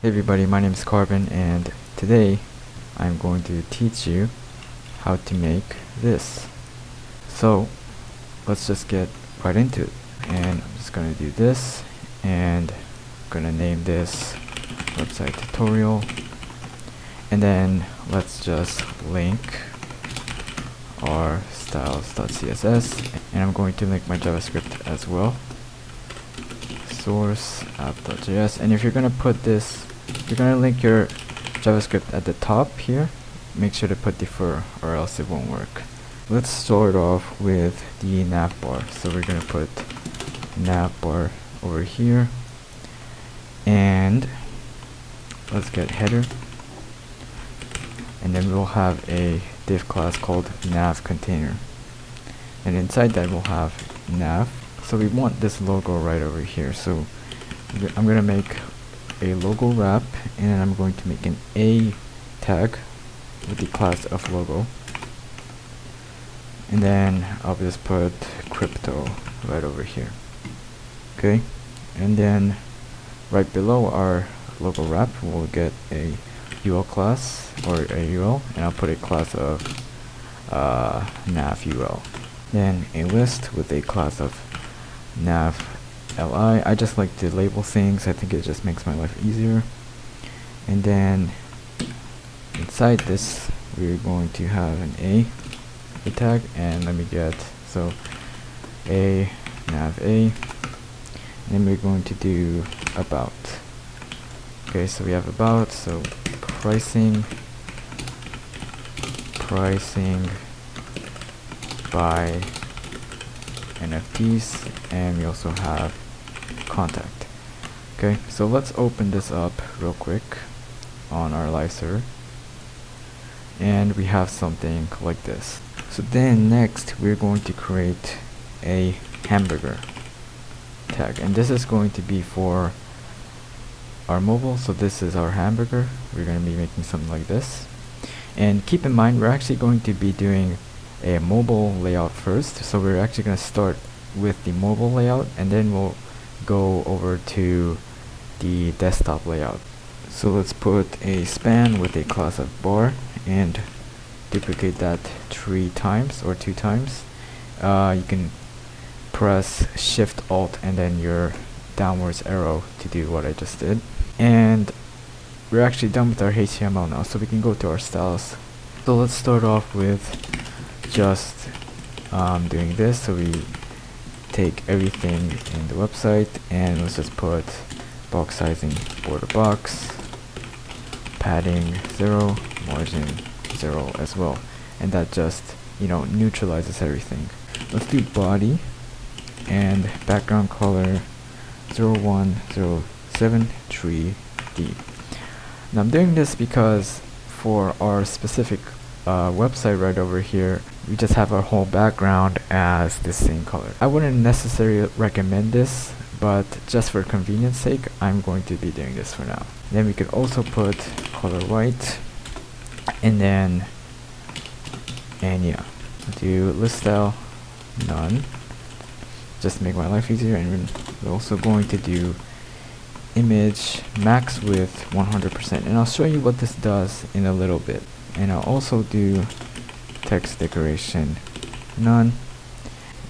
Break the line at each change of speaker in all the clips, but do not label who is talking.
Hey everybody, my name is Carbon, and today I'm going to teach you how to make this. So let's just get right into it. And I'm just going to do this, and I'm going to name this website tutorial, and then let's just link our styles.css, and I'm going to link my JavaScript as well, source app.js. And if you're going to put this, you're going to link your JavaScript at the top here, make sure to put defer or else it won't work. Let's start off with the navbar. So we're going to put navbar over here, and let's get header, and then we'll have a div class called nav container, and inside that we'll have nav. So we want this logo right over here, so I'm going to make a logo wrap, and then I'm going to make an A tag with the class of logo, and then I'll just put crypto right over here. Okay, and then right below our logo wrap we'll get a UL class or a UL, and I'll put a class of nav UL, then a list with a class of nav li. I just like to label things, I think it just makes my life easier. And then inside this we're going to have an a tag, and let me get, so a nav a, and then we're going to do about. Okay, so we have about, so pricing by NFTs, and we also have contact. Okay, so let's open this up real quick on our live server, and we have something like this. So then next we're going to create a hamburger tag, and this is going to be for our mobile. So this is our hamburger. We're going to be making something like this, and keep in mind we're actually going to be doing a mobile layout first. So we're actually going to start with the mobile layout, and then we'll go over to the desktop layout. So let's put a span with a class of bar and duplicate that 3 times or 2 times. You can press Shift Alt and then your downwards arrow to do what I just did. And we're actually done with our HTML now, so we can go to our styles. So let's start off with just doing this. So we take everything in the website, and let's just put box sizing border box, padding 0, margin 0 as well, and that just, you know, neutralizes everything. Let's do body and background color 01073D. Now I'm doing this because for our specific website right over here, we just have our whole background as the same color. I wouldn't necessarily recommend this, but just for convenience sake I'm going to be doing this for now. Then we could also put color white, and then, and yeah, do list style none, just to make my life easier. And we're also going to do image max width 100%, and I'll show you what this does in a little bit. And I'll also do text decoration none.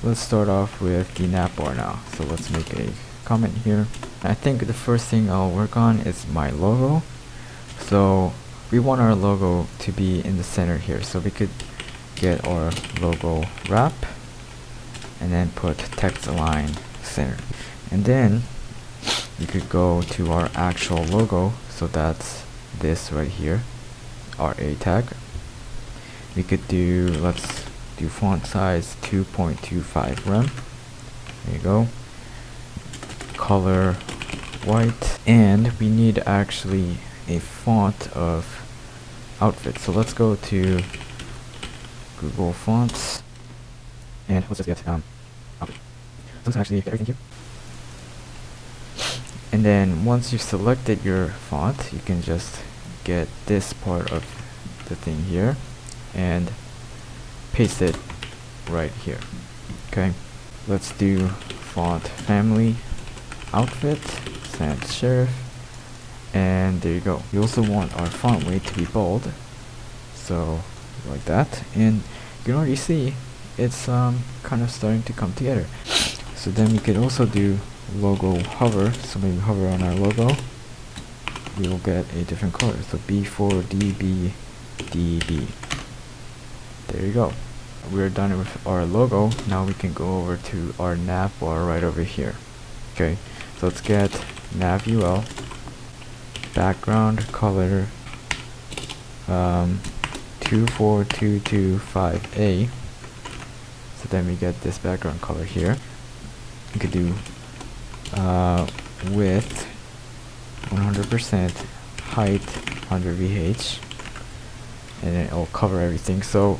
Let's start off with the navbar now. So let's make a comment here. I think the first thing I'll work on is my logo. So we want our logo to be in the center here, so we could get our logo wrap and then put text align center, and then you could go to our actual logo. So that's this right here, our A tag. We could do, let's do font size 2.25 rem. There you go. Color white, and we need actually a font of outfit. So let's go to Google Fonts, and let's just get outfit. So let's actually get everything here. And then once you've selected your font, you can just get this part of the thing here and paste it right here. Okay, let's do font family outfit sans serif, and there you go. We also want our font weight to be bold, so like that, and you can already see it's kind of starting to come together. So then we could also do logo hover. So maybe hover on our logo, we will get a different color. So B4DB DB. There you go. We're done with our logo. Now we can go over to our navbar right over here. Okay, so let's get navul background color 24225A. So then we get this background color here. We could do width 100%, height 100 VH, and then it'll cover everything. So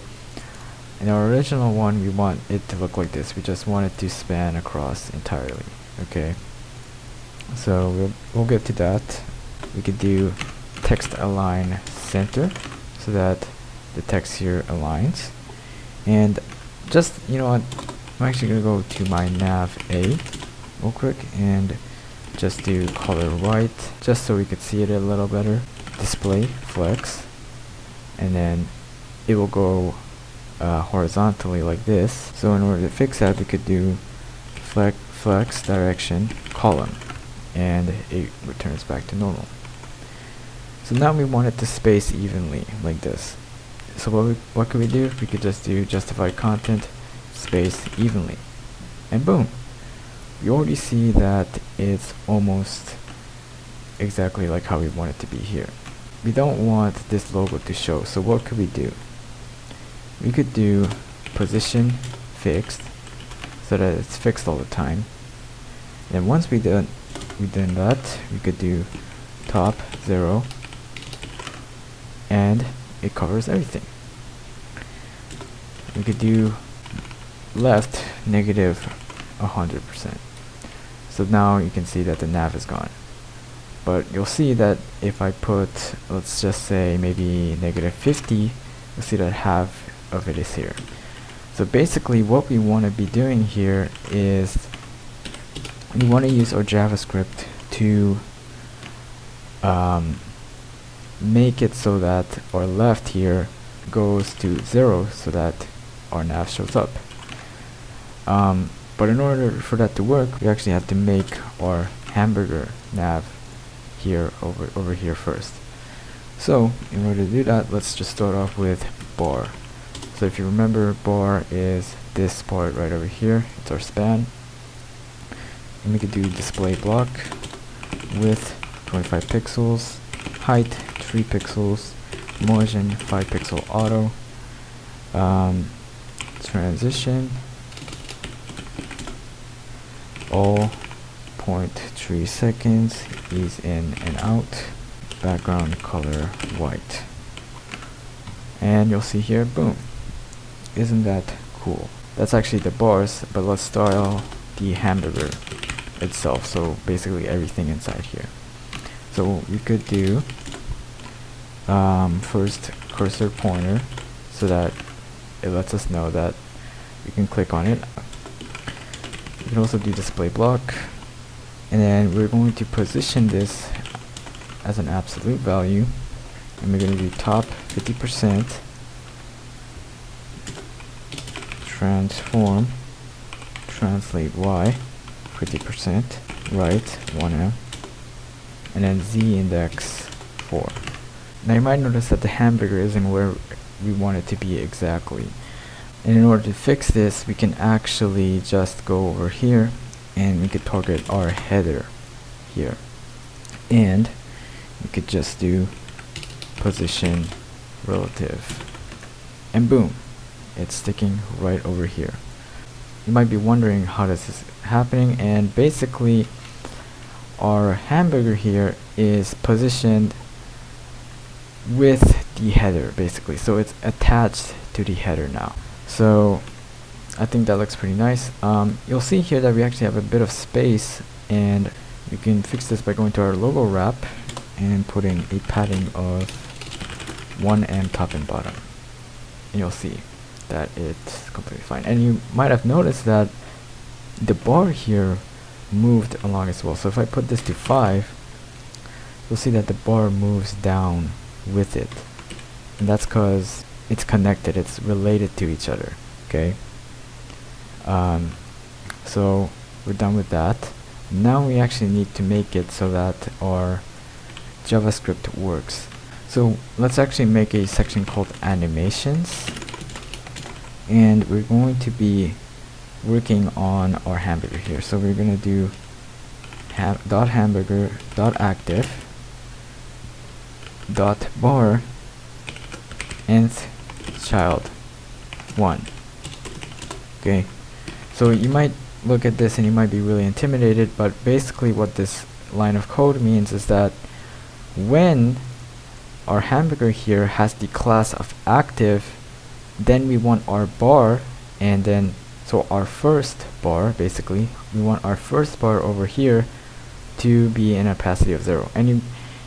in our original one, we want it to look like this. We just want it to span across entirely. Okay, so we'll get to that. We could do text align center so that the text here aligns. And just, you know what, I'm actually gonna go to my nav A real quick and just do color white, just so we could see it a little better. Display flex, and then it will go horizontally like this. So in order to fix that, we could do flex direction column, and it returns back to normal. So now we want it to space evenly like this. So what could we do? We could just do justify content space evenly, and boom, you already see that it's almost exactly like how we want it to be here. We don't want this logo to show, so what could we do? We could do position fixed so that it's fixed all the time. And once we done that, we could do top 0, and it covers everything. We could do left negative 100%. So now you can see that the nav is gone. But you'll see that if I put, let's just say maybe negative 50, you'll see that half of it is here. So basically what we want to be doing here is we want to use our JavaScript to make it so that our left here goes to 0 so that our nav shows up. But in order for that to work, we actually have to make our hamburger nav here over here first. So in order to do that, let's just start off with bar. So if you remember, bar is this part right over here. It's our span. And we could do display block, width 25 pixels, height 3 pixels, margin 5 pixel auto, transition all 0.3 seconds, ease in and out, background color white. And you'll see here, boom. Isn't that cool? That's actually the bars, but let's style the hamburger itself, so basically everything inside here. So we could do first cursor pointer so that it lets us know that we can click on it. You can also do display block, and then we're going to position this as an absolute value, and we're going to do top 50%, transform, translate y 50%, right 1M, and then z index 4. Now you might notice that the hamburger isn't where we want it to be exactly. And in order to fix this, we can actually just go over here and we could target our header here. And we could just do position relative. And boom, it's sticking right over here. You might be wondering how this is happening, and basically our hamburger here is positioned with the header basically. So it's attached to the header now. So I think that looks pretty nice. You'll see here that we actually have a bit of space, and we can fix this by going to our logo wrap and putting a padding of 1M top and bottom. And you'll see that it's completely fine. And you might have noticed that the bar here moved along as well. So if I put this to 5, you'll see that the bar moves down with it, and that's because it's connected, it's related to each other. Okay, so we're done with that. Now we actually need to make it so that our JavaScript works. So let's actually make a section called animations, and we're going to be working on our hamburger here. So we're going to do .hamburger .active .bar nth child 1. Okay, so you might look at this and you might be really intimidated, but basically what this line of code means is that when our hamburger here has the class of active, then we want our bar, and then so our first bar, basically we want our first bar over here to be in opacity of 0. And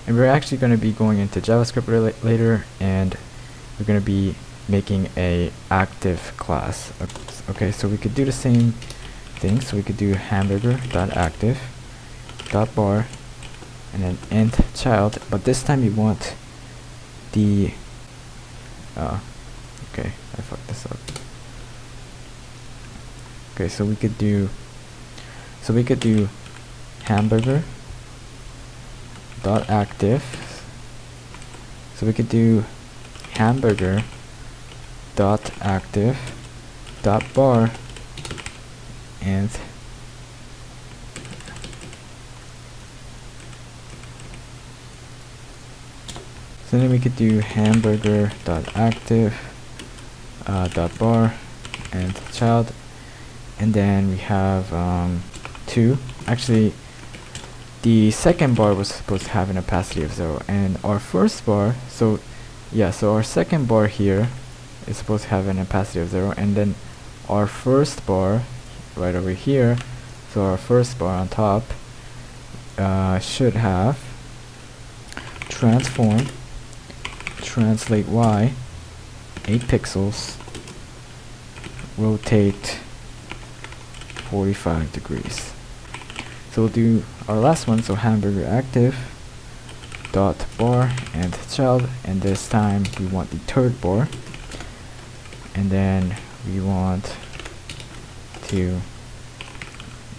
we're actually going to be going into JavaScript later, and we're going to be making a active class. Okay, so we could do the same thing. So we could do hamburger.active .bar and then nth child, but this time we want the okay, I fucked this up. Okay, so we could do hamburger dot active, so we could do hamburger dot active dot bar and so then we could do hamburger dot active dot bar and child, and then we have 2. Actually, the second bar was supposed to have an opacity of 0, and our first bar, so our second bar here is supposed to have an opacity of 0, and then our first bar right over here, so our first bar on top should have transform translate y 8 pixels, rotate 45 degrees. So we'll do our last one, so hamburger active dot bar and child, and this time we want the third bar, and then we want to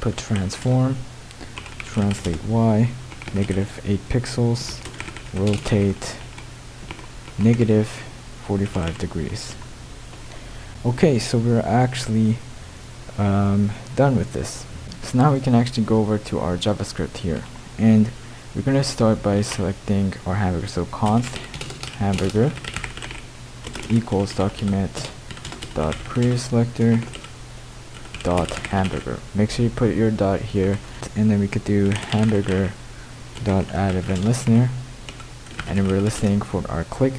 put transform translate y negative 8 pixels, rotate negative 45 degrees. Okay, so we're actually done with this. So now we can actually go over to our JavaScript here, and we're going to start by selecting our hamburger. So const hamburger equals document dot previous selector dot hamburger. Make sure you put your dot here, and then we could do hamburger dot add event listener, and then we're listening for our click,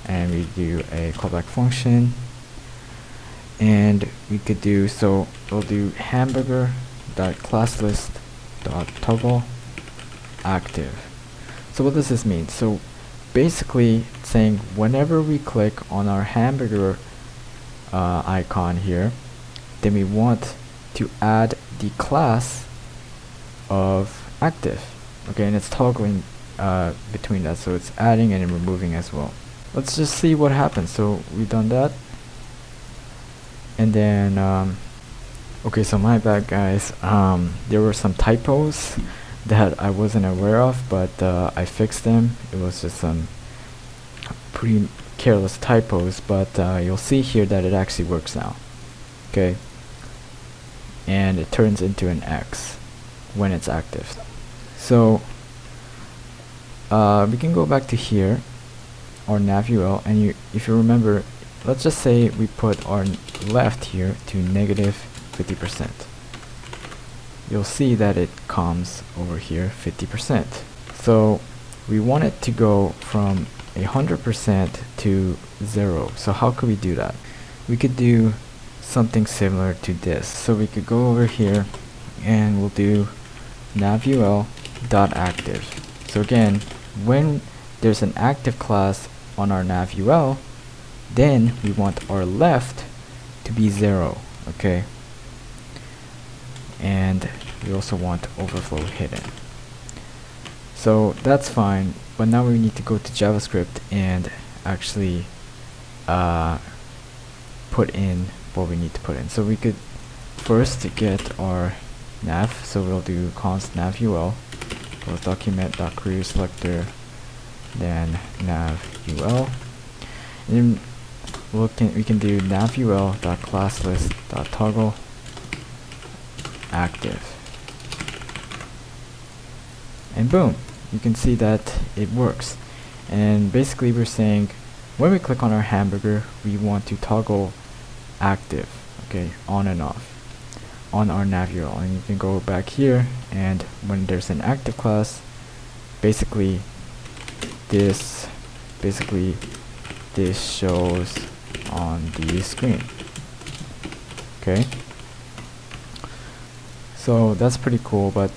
and we do a callback function, and we could do, so we'll do hamburger dot class list dot toggle active. So what does this mean? So basically it's saying whenever we click on our hamburger icon here, then we want to add the class of active. Okay, and it's toggling between that, so it's adding and removing as well. Let's just see what happens. So we've done that, and then okay, so my bad guys, there were some typos that I wasn't aware of, but I fixed them. It was just some pretty careless typos, but you'll see here that it actually works now. Okay, and it turns into an X when it's active. So we can go back to here, our navul, and if you remember, let's just say we put our left here to negative 50%. You'll see that it comes over here 50%. So we want it to go from 100% to 0. So how could we do that? We could do something similar to this. So we could go over here and we'll do navul.active. So again, when there's an active class on our navul, then we want our left to be 0. Okay, and we also want overflow hidden. So that's fine, but now we need to go to JavaScript and actually put in what we need to put in. So we could first get our nav, so we'll do const navul, both document.query selector, then navul, and then we can do navul.classlist.toggle active, and boom, you can see that it works. And basically we're saying when we click on our hamburger, we want to toggle active, okay, on and off on our navul. And you can go back here, and when there's an active class, basically this shows on the screen. Okay, so that's pretty cool, but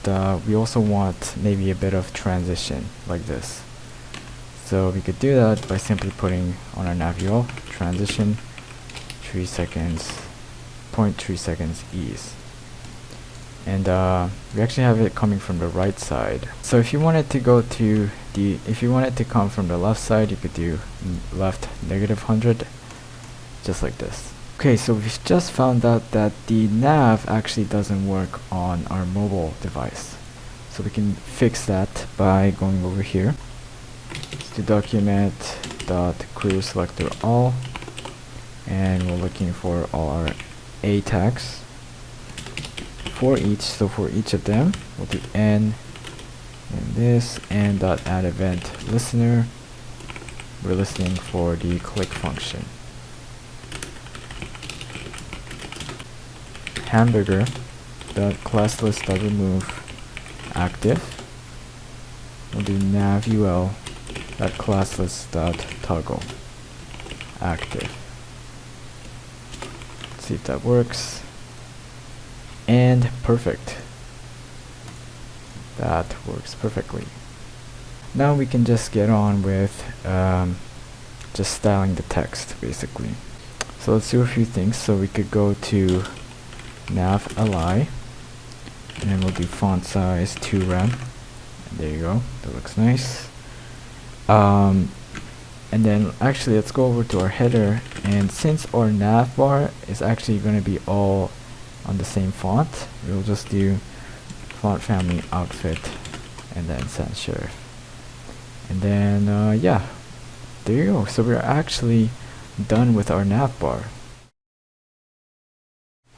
we also want maybe a bit of transition like this. So we could do that by simply putting on our navul transition 3 seconds, 0.3 seconds ease. And we actually have it coming from the right side. So if you wanted to go to if you want it to come from the left side, you could do left -100, just like this. Okay, so we've just found out that the nav actually doesn't work on our mobile device. So we can fix that by going over here to document.query selector all, and we're looking for all our A tags for each. So for each of them, we'll do n and this, and .add event listener. We're listening for the click function. Hamburger .classlist.remove active. We'll do navul .classlist.toggle active. Let's see if that works. And perfect. That works perfectly. Now we can just get on with just styling the text, basically. So let's do a few things. So we could go to nav li, and then we'll do font size 2rem. And there you go. That looks nice. And then actually let's go over to our header, and since our navbar is actually going to be all on the same font, we'll just do font family outfit and then sans serif. And then yeah, there you go. So we're actually done with our navbar.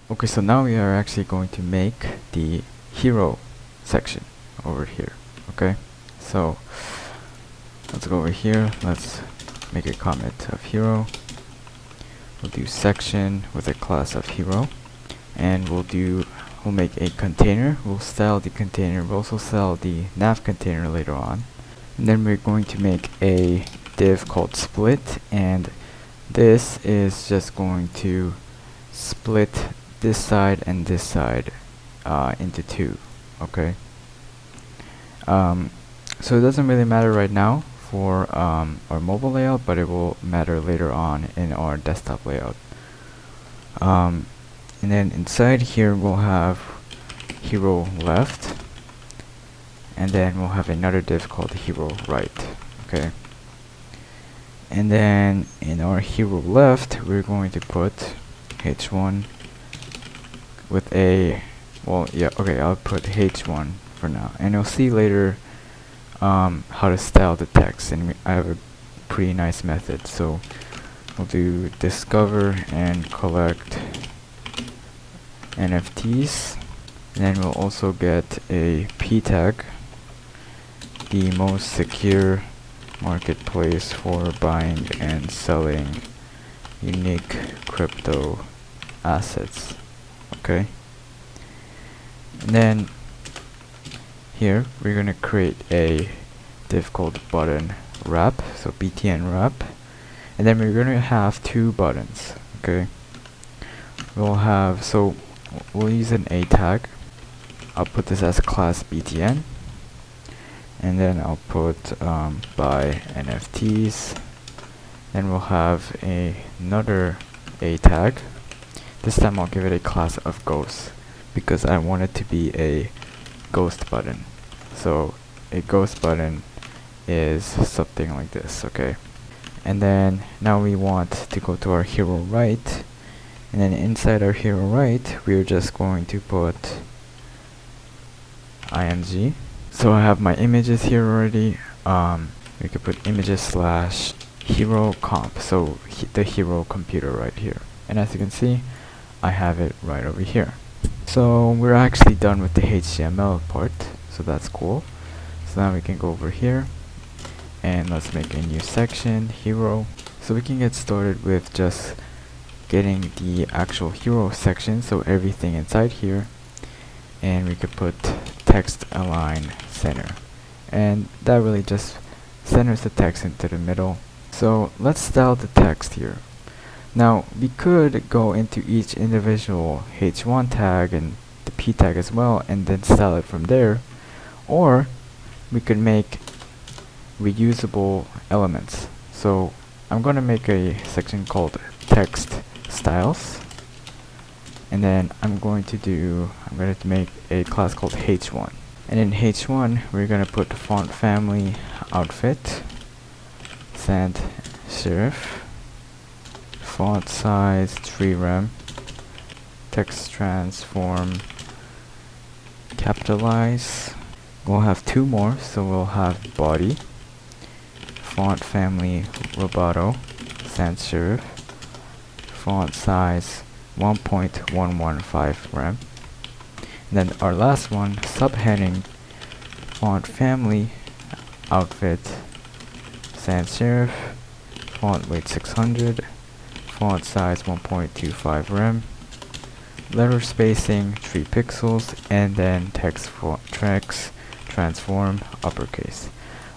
Okay, so now we are actually going to make the hero section over here. Okay, so let's go over here, let's make a comment of hero. We'll do section with a class of hero, and we'll make a container. We'll style the container. We'll also style the nav container later on. And then we're going to make a div called split, and this is just going to split this side and this side into two. Okay, so it doesn't really matter right now for our mobile layout, but it will matter later on in our desktop layout. And then inside here we'll have hero left, and then we'll have another div called hero right. Okay, and then in our hero left we're going to put h1 with a, well, yeah, okay, I'll put h1 for now, and you'll see later how to style the text, and I have a pretty nice method. So we'll do discover and collect NFTs, and then we'll also get a p tag, the most secure marketplace for buying and selling unique crypto assets. Okay, and then here we're going to create a div called button wrap, so btn wrap, and then we're going to have two buttons. Okay, we'll have, so we'll use an a tag. I'll put this as class btn, and then I'll put buy NFTs. Then we'll have another a tag. This time I'll give it a class of ghost, because I want it to be a ghost button. So a ghost button is something like this, okay? And then now we want to go to our hero right, and then inside our hero right we're just going to put img. So I have my images here already. We could put images slash hero comp, so the hero computer right here, and as you can see I have it right over here. So we're actually done with the HTML part, so that's cool. So now we can go over here and let's make a new section, hero. So we can get started with just getting the actual hero section, so everything inside here, and we could put text align center, and that really just centers the text into the middle. So let's style the text here. Now we could go into each individual h1 tag and the p tag as well and then style it from there, or we could make reusable elements. So I'm going to make a section called text styles, and then I'm going to make a class called h1, and in h1 we're going to put font family outfit, sans serif, font size 3 rem, text transform capitalize. We'll have 2 more, so we'll have body, font family roboto, sans serif, font size 1.115 rem. And then our last one, subheading, font family outfit, sans serif, font weight 600, font size 1.25 rem, letter spacing 3 pixels, and then text transform uppercase.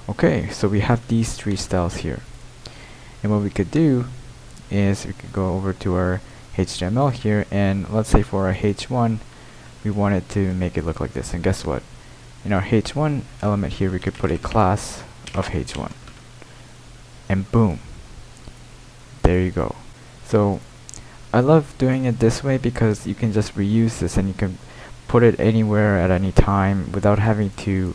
Okay, so we have these 3 styles here, and what we could do is we could go over to our HTML here, and let's say for our h1 we wanted to make it look like this, and guess what, in our h1 element here we could put a class of h1, and boom, there you go. So I love doing it this way because you can just reuse this and you can put it anywhere at any time without having to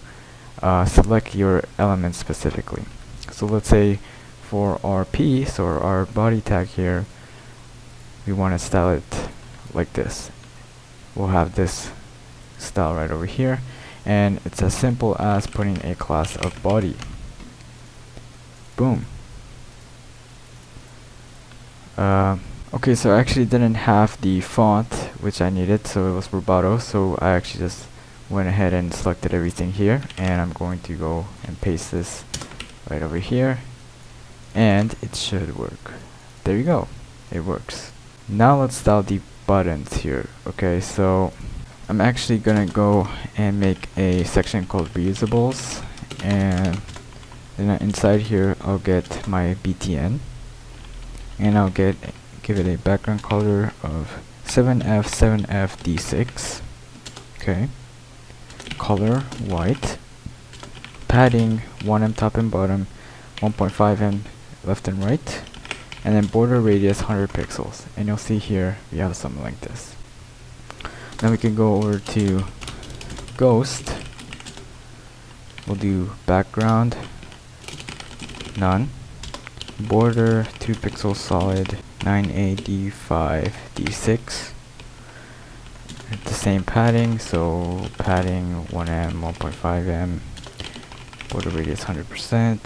select your element specifically. So let's say for our piece or our body tag here, we want to style it like this. We'll have this style right over here, and it's as simple as putting a class of body. Boom. Okay, so I actually didn't have the font which I needed, so it was roboto, so I actually just went ahead and selected everything here, and I'm going to go and paste this right over here, and it should work. There you go, it works. Now let's style the buttons here. Okay, so I'm actually gonna go and make a section called reusables, and then inside here I'll get my btn, and I'll give it a background color of 7f7fd6. Okay, color white, padding 1em top and bottom, 1.5em left and right, and then border radius 100 pixels, and you'll see here we have something like this. Then we can go over to ghost. We'll do background none, border 2 pixels solid, 9AD5D6, the same padding, so padding 1em, 1.5em, border radius 100%,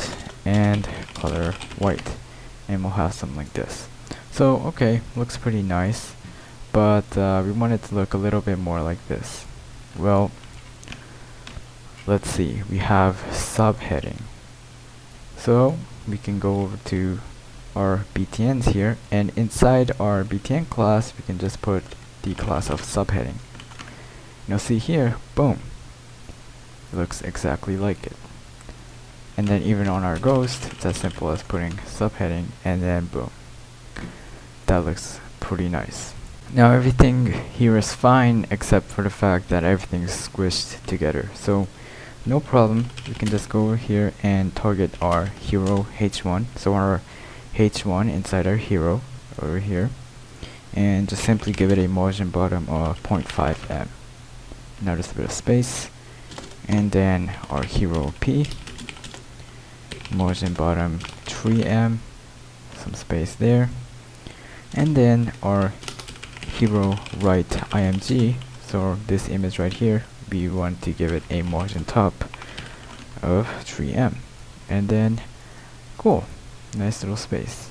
and color white, and we'll have something like this. So okay, looks pretty nice, but we want it to look a little bit more like this. Well, let's see, we have subheading, so we can go over to our btns here, and inside our btn class we can just put the class of subheading. You'll see here, boom, it looks exactly like it. And then even on our ghost, it's as simple as putting subheading, and then boom, that looks pretty nice. Now everything here is fine except for the fact that everything's squished together, so no problem, we can just go over here and target our hero h1, so our h1 inside our hero over here, and just simply give it a margin bottom of 0.5em. Now just a bit of space, and then our hero P, margin bottom 3M, some space there, and then our hero right img. So this image right here, we want to give it a margin top of 3M, and then cool, nice little space.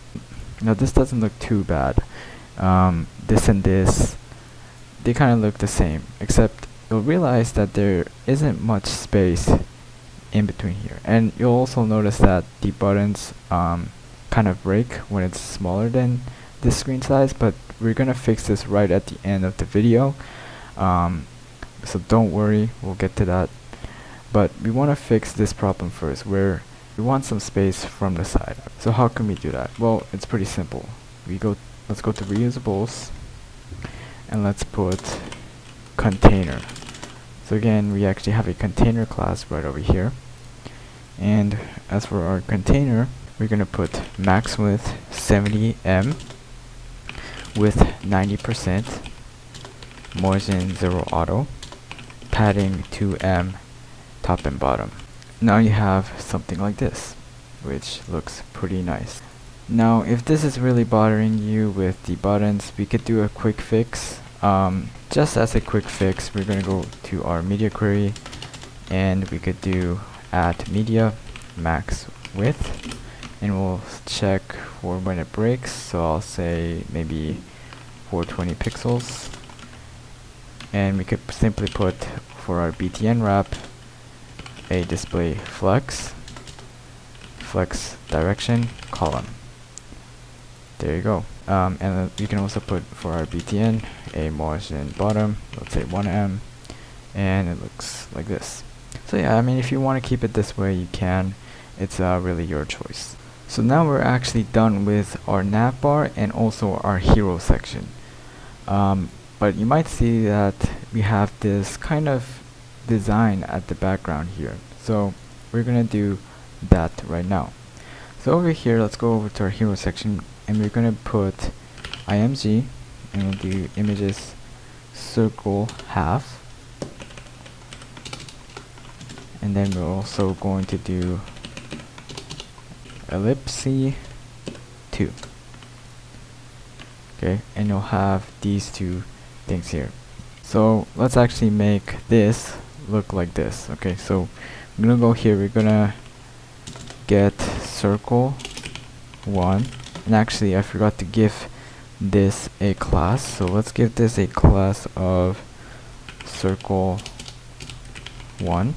Now this doesn't look too bad. This and this, they kind of look the same, except you'll realize that there isn't much space in between here, and you'll also notice that the buttons kind of break when it's smaller than this screen size, but we're gonna fix this right at the end of the video, so don't worry, we'll get to that. But we want to fix this problem first, where we want some space from the side. So how can we do that? Well, it's pretty simple. Let's go to reusables, and let's put container. So again, we actually have a container class right over here, and as for our container, we're gonna put max width 70M with 90%, margin 0 auto, padding 2M, top and bottom. Now you have something like this, which looks pretty nice. Now if this is really bothering you with the buttons, we could do a quick fix. Just as a quick fix, we're going to go to our media query, and we could do add media max width, and we'll check for when it breaks. So I'll say maybe 420 pixels, and we could simply put for our btn wrap a display flex direction column. There you go. And we can also put for our btn a margin bottom, let's say 1M, and it looks like this. So yeah, I mean, if you want to keep it this way, you can. It's really your choice. So now we're actually done with our navbar and also our hero section. But you might see that we have this kind of design at the background here. So we're gonna do that right now. So over here, let's go over to our hero section, and we're gonna put img, and we'll do images circle half, and then we're also going to do ellipse 2. Okay, and you'll have these two things here. So let's actually make this look like this. Okay, so I'm gonna go here, we're gonna get circle 1, and actually I forgot to give this a class, so let's give this a class of circle 1,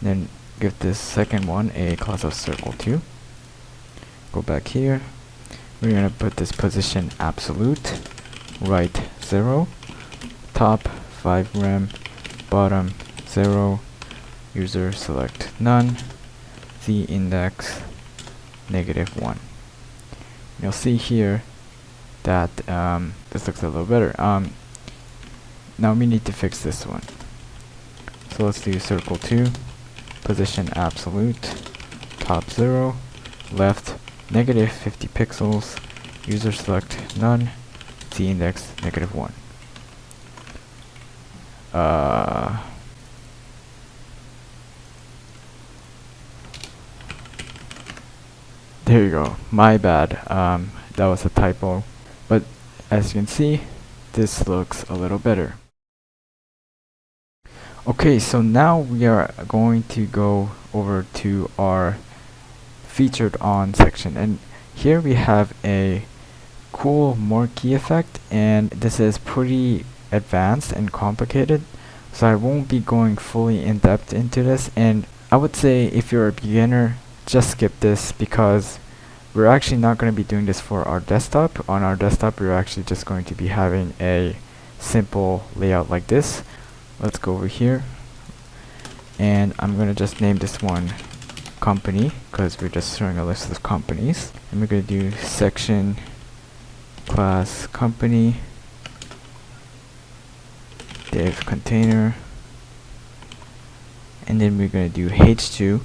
then give this second one a class of circle 2. Go back here, we're gonna put this position absolute, right 0, top 5 rem, bottom 0, user select none, z index -1. You'll see here that this looks a little better. Now we need to fix this one. So let's do circle 2, position absolute, top 0, left -50 pixels, user select none, z index -1. There you go. My bad. That was a typo. But as you can see, this looks a little better. Okay, so now we are going to go over to our featured on section, and here we have a cool marquee effect, and this is pretty advanced and complicated, so I won't be going fully in depth into this, and I would say if you're a beginner, just skip this, because we're actually not going to be doing this for our desktop. On our desktop, we're actually just going to be having a simple layout like this. Let's go over here, and I'm going to just name this one company, because we're just showing a list of companies, and we're going to do section class company div container, and then we're going to do h2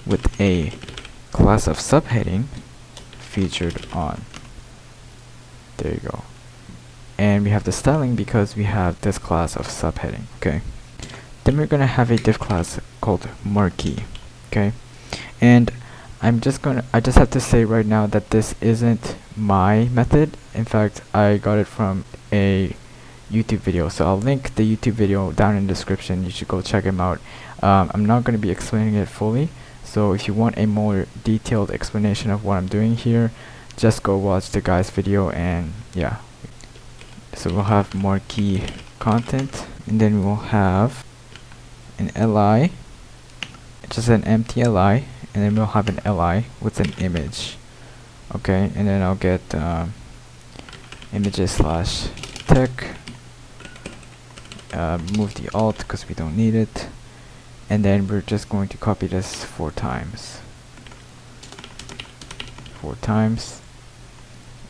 with a class of subheading featured on. There you go. And we have the styling because we have this class of subheading. Okay. Then we're gonna have a div class called Marquee. Okay, and I just have to say right now that this isn't my method. In fact, I got it from a YouTube video, so I'll link the YouTube video down in the description. You should go check him out. I'm not going to be explaining it fully, so if you want a more detailed explanation of what I'm doing here, just go watch the guy's video. And yeah, so we'll have marquee content, and then we'll have an li, just an empty li, and then we'll have an li with an image. Okay, and then I'll get images slash tech, remove the alt because we don't need it, and then we're just going to copy this 4 times,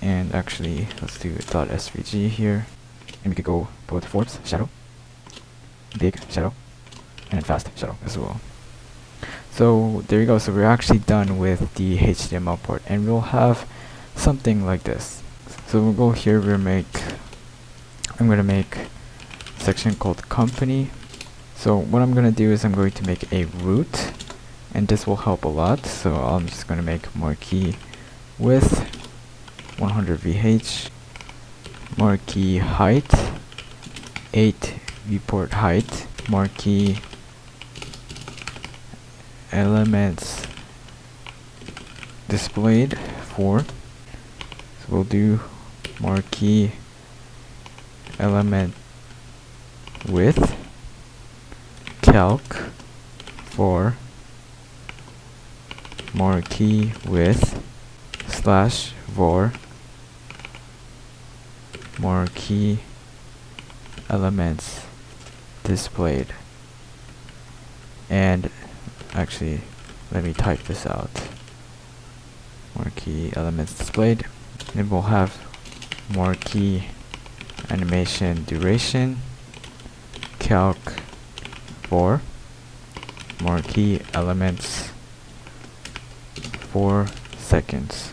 and actually let's do .svg here, and we could go both forms, shadow, big shadow, and then fast shadow as well. So there you go. So we're actually done with the HTML part, and we'll have something like this. So we'll go here, I'm gonna make a section called company. So what I'm gonna do is I'm going to make a root, and this will help a lot. So I'm just gonna make marquee width 100 VH, marquee height 8 viewport height, marquee elements displayed 4. So we'll do marquee element width calc for marquee width slash var marquee elements displayed. And actually, let me type this out. Marquee elements displayed. Then we'll have marquee animation duration calc for marquee elements 4 seconds.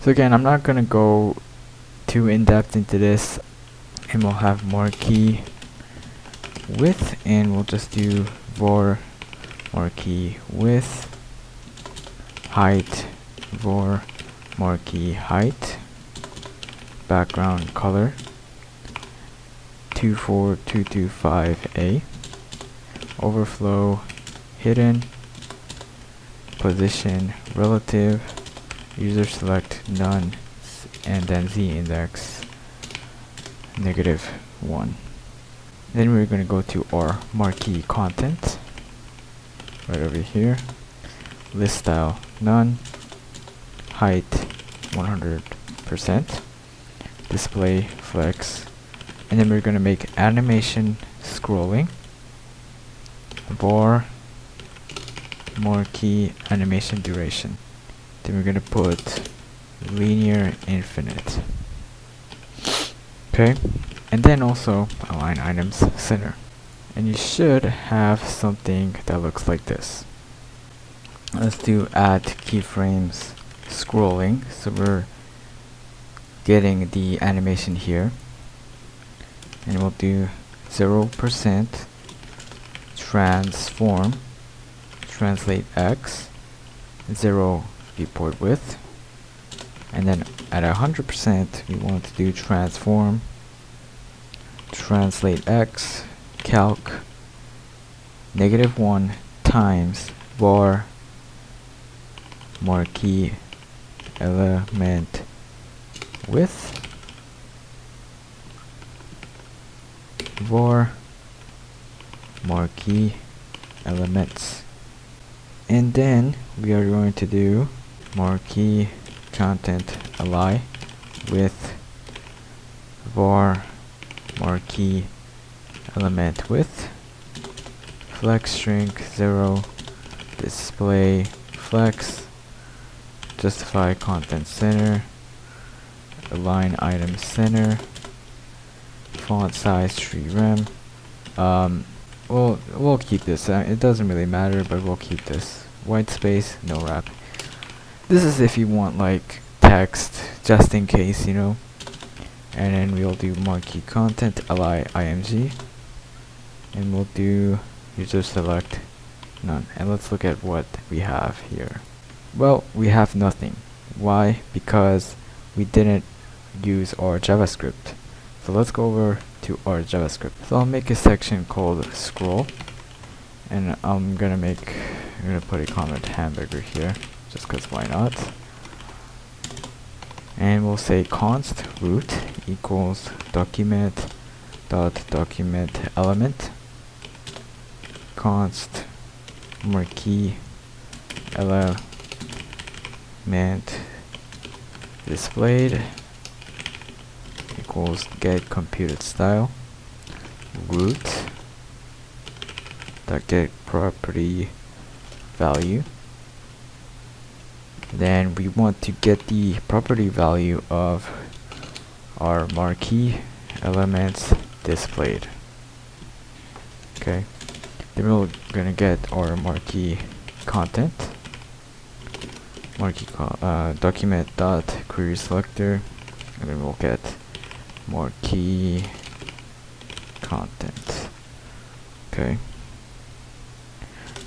So again, I'm not gonna go too in depth into this, and we'll have marquee width, and we'll just do var marquee width height var marquee height background color 24225A overflow hidden position relative user select none, and then z index -1. Then we're going to go to our marquee content right over here, list style none, height 100%, display flex, and then we're going to make animation scrolling var marquee animation duration. Then we're going to put linear infinite. Okay, and then also align items center. And you should have something that looks like this. Let's do add keyframes scrolling. So we're getting the animation here, and we'll do 0% transform translate x 0 viewport width, and then at 100% we want to do transform translate x calc -1 times var marquee element width var marquee elements. And then we are going to do marquee content li with var marquee element width flex string 0 display flex justify content center align item center font size 3 rem. We'll keep this. It doesn't really matter, but we'll keep this. White space, no wrap. This is if you want like text, just in case, you know. And then we'll do marquee content li img, and we'll do user select none. And let's look at what we have here. Well, we have nothing. Why? Because we didn't use our JavaScript. So let's go over to our JavaScript. So I'll make a section called scroll, and I'm gonna put a comment hamburger here, just cause why not? And we'll say const root equals document element const marquee element displayed equals get computed style root dot get property value. Then we want to get the property value of our marquee elements displayed. Okay, then we're gonna get our marquee content, document dot query selector, and then we'll get marquee content. Okay,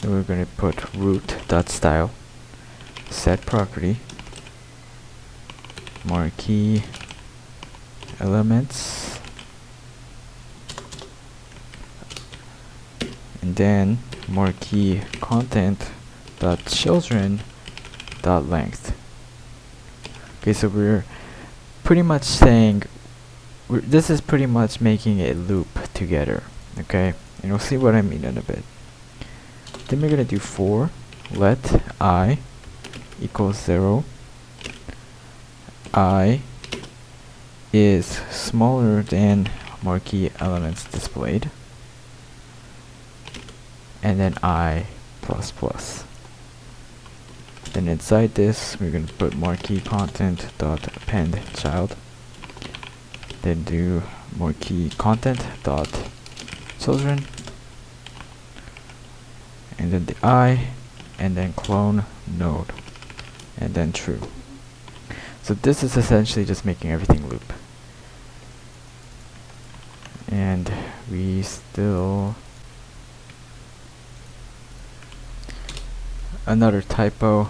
then we're gonna put root dot style set property marquee elements, and then marquee content dot children dot length. Okay, so we're pretty much saying this is pretty much making a loop together. Okay, and we'll see what I mean in a bit. Then we're gonna do for let I equals 0, I is smaller than marquee elements displayed, and then I plus plus. Then inside this we're going to put marquee content dot append child, then do marquee content dot children, and then the I, and then clone node, and then true. So this is essentially just making everything loop. And we still another typo,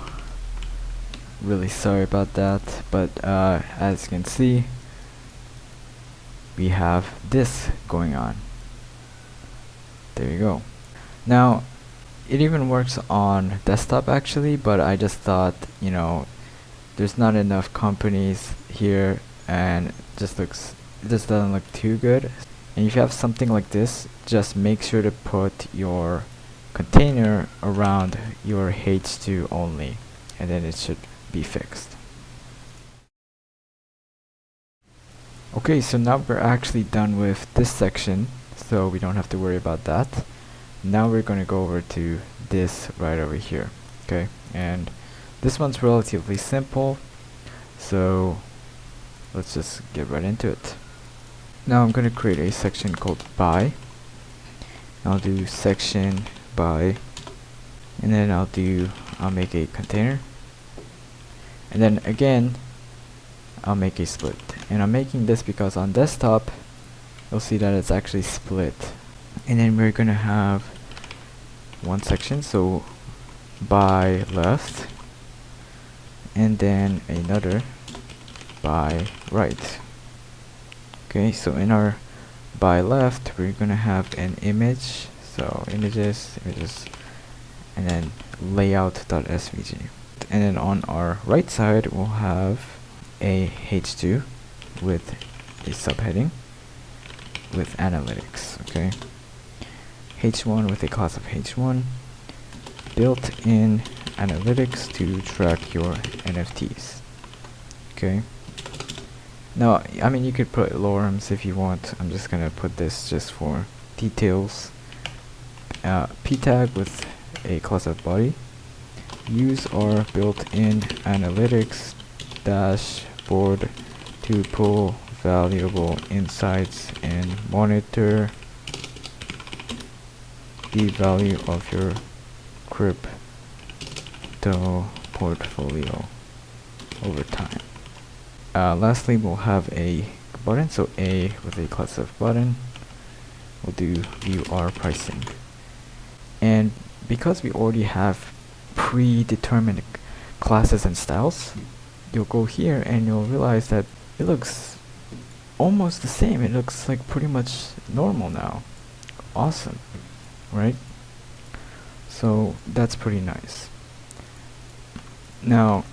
really sorry about that, but as you can see we have this going on. There you go. Now it even works on desktop actually, but I just thought, you know, there's not enough companies here and this doesn't look too good. And if you have something like this, just make sure to put your container around your h2 only, and then it should be fixed. Okay, so now we're actually done with this section, so we don't have to worry about that. Now we're going to go over to this right over here. Okay, and this one's relatively simple, so let's just get right into it. Now I'm going to create a section called by. I'll do section by, and then I'll make a container, and then again I'll make a split. And I'm making this because on desktop you'll see that it's actually split. And then we're gonna have one section, so by left, and then another by right. Okay, so in our by left we're gonna have an image, so images, and then layout.svg. And then on our right side we'll have a h2 with a subheading with analytics. Okay, h1 with a class of h1, built-in analytics to track your NFTs. Okay, now I mean you could put lorem if you want. I'm just gonna put this just for details. P tag with a class of body, use our built-in analytics dashboard to pull valuable insights and monitor the value of your crypto portfolio over time. Lastly, we'll have a button, so a with a class of button, we'll do view our pricing. And because we already have predetermined classes and styles, you'll go here and you'll realize that it looks almost the same. It looks like pretty much normal now. Awesome, right? So that's pretty nice. Now,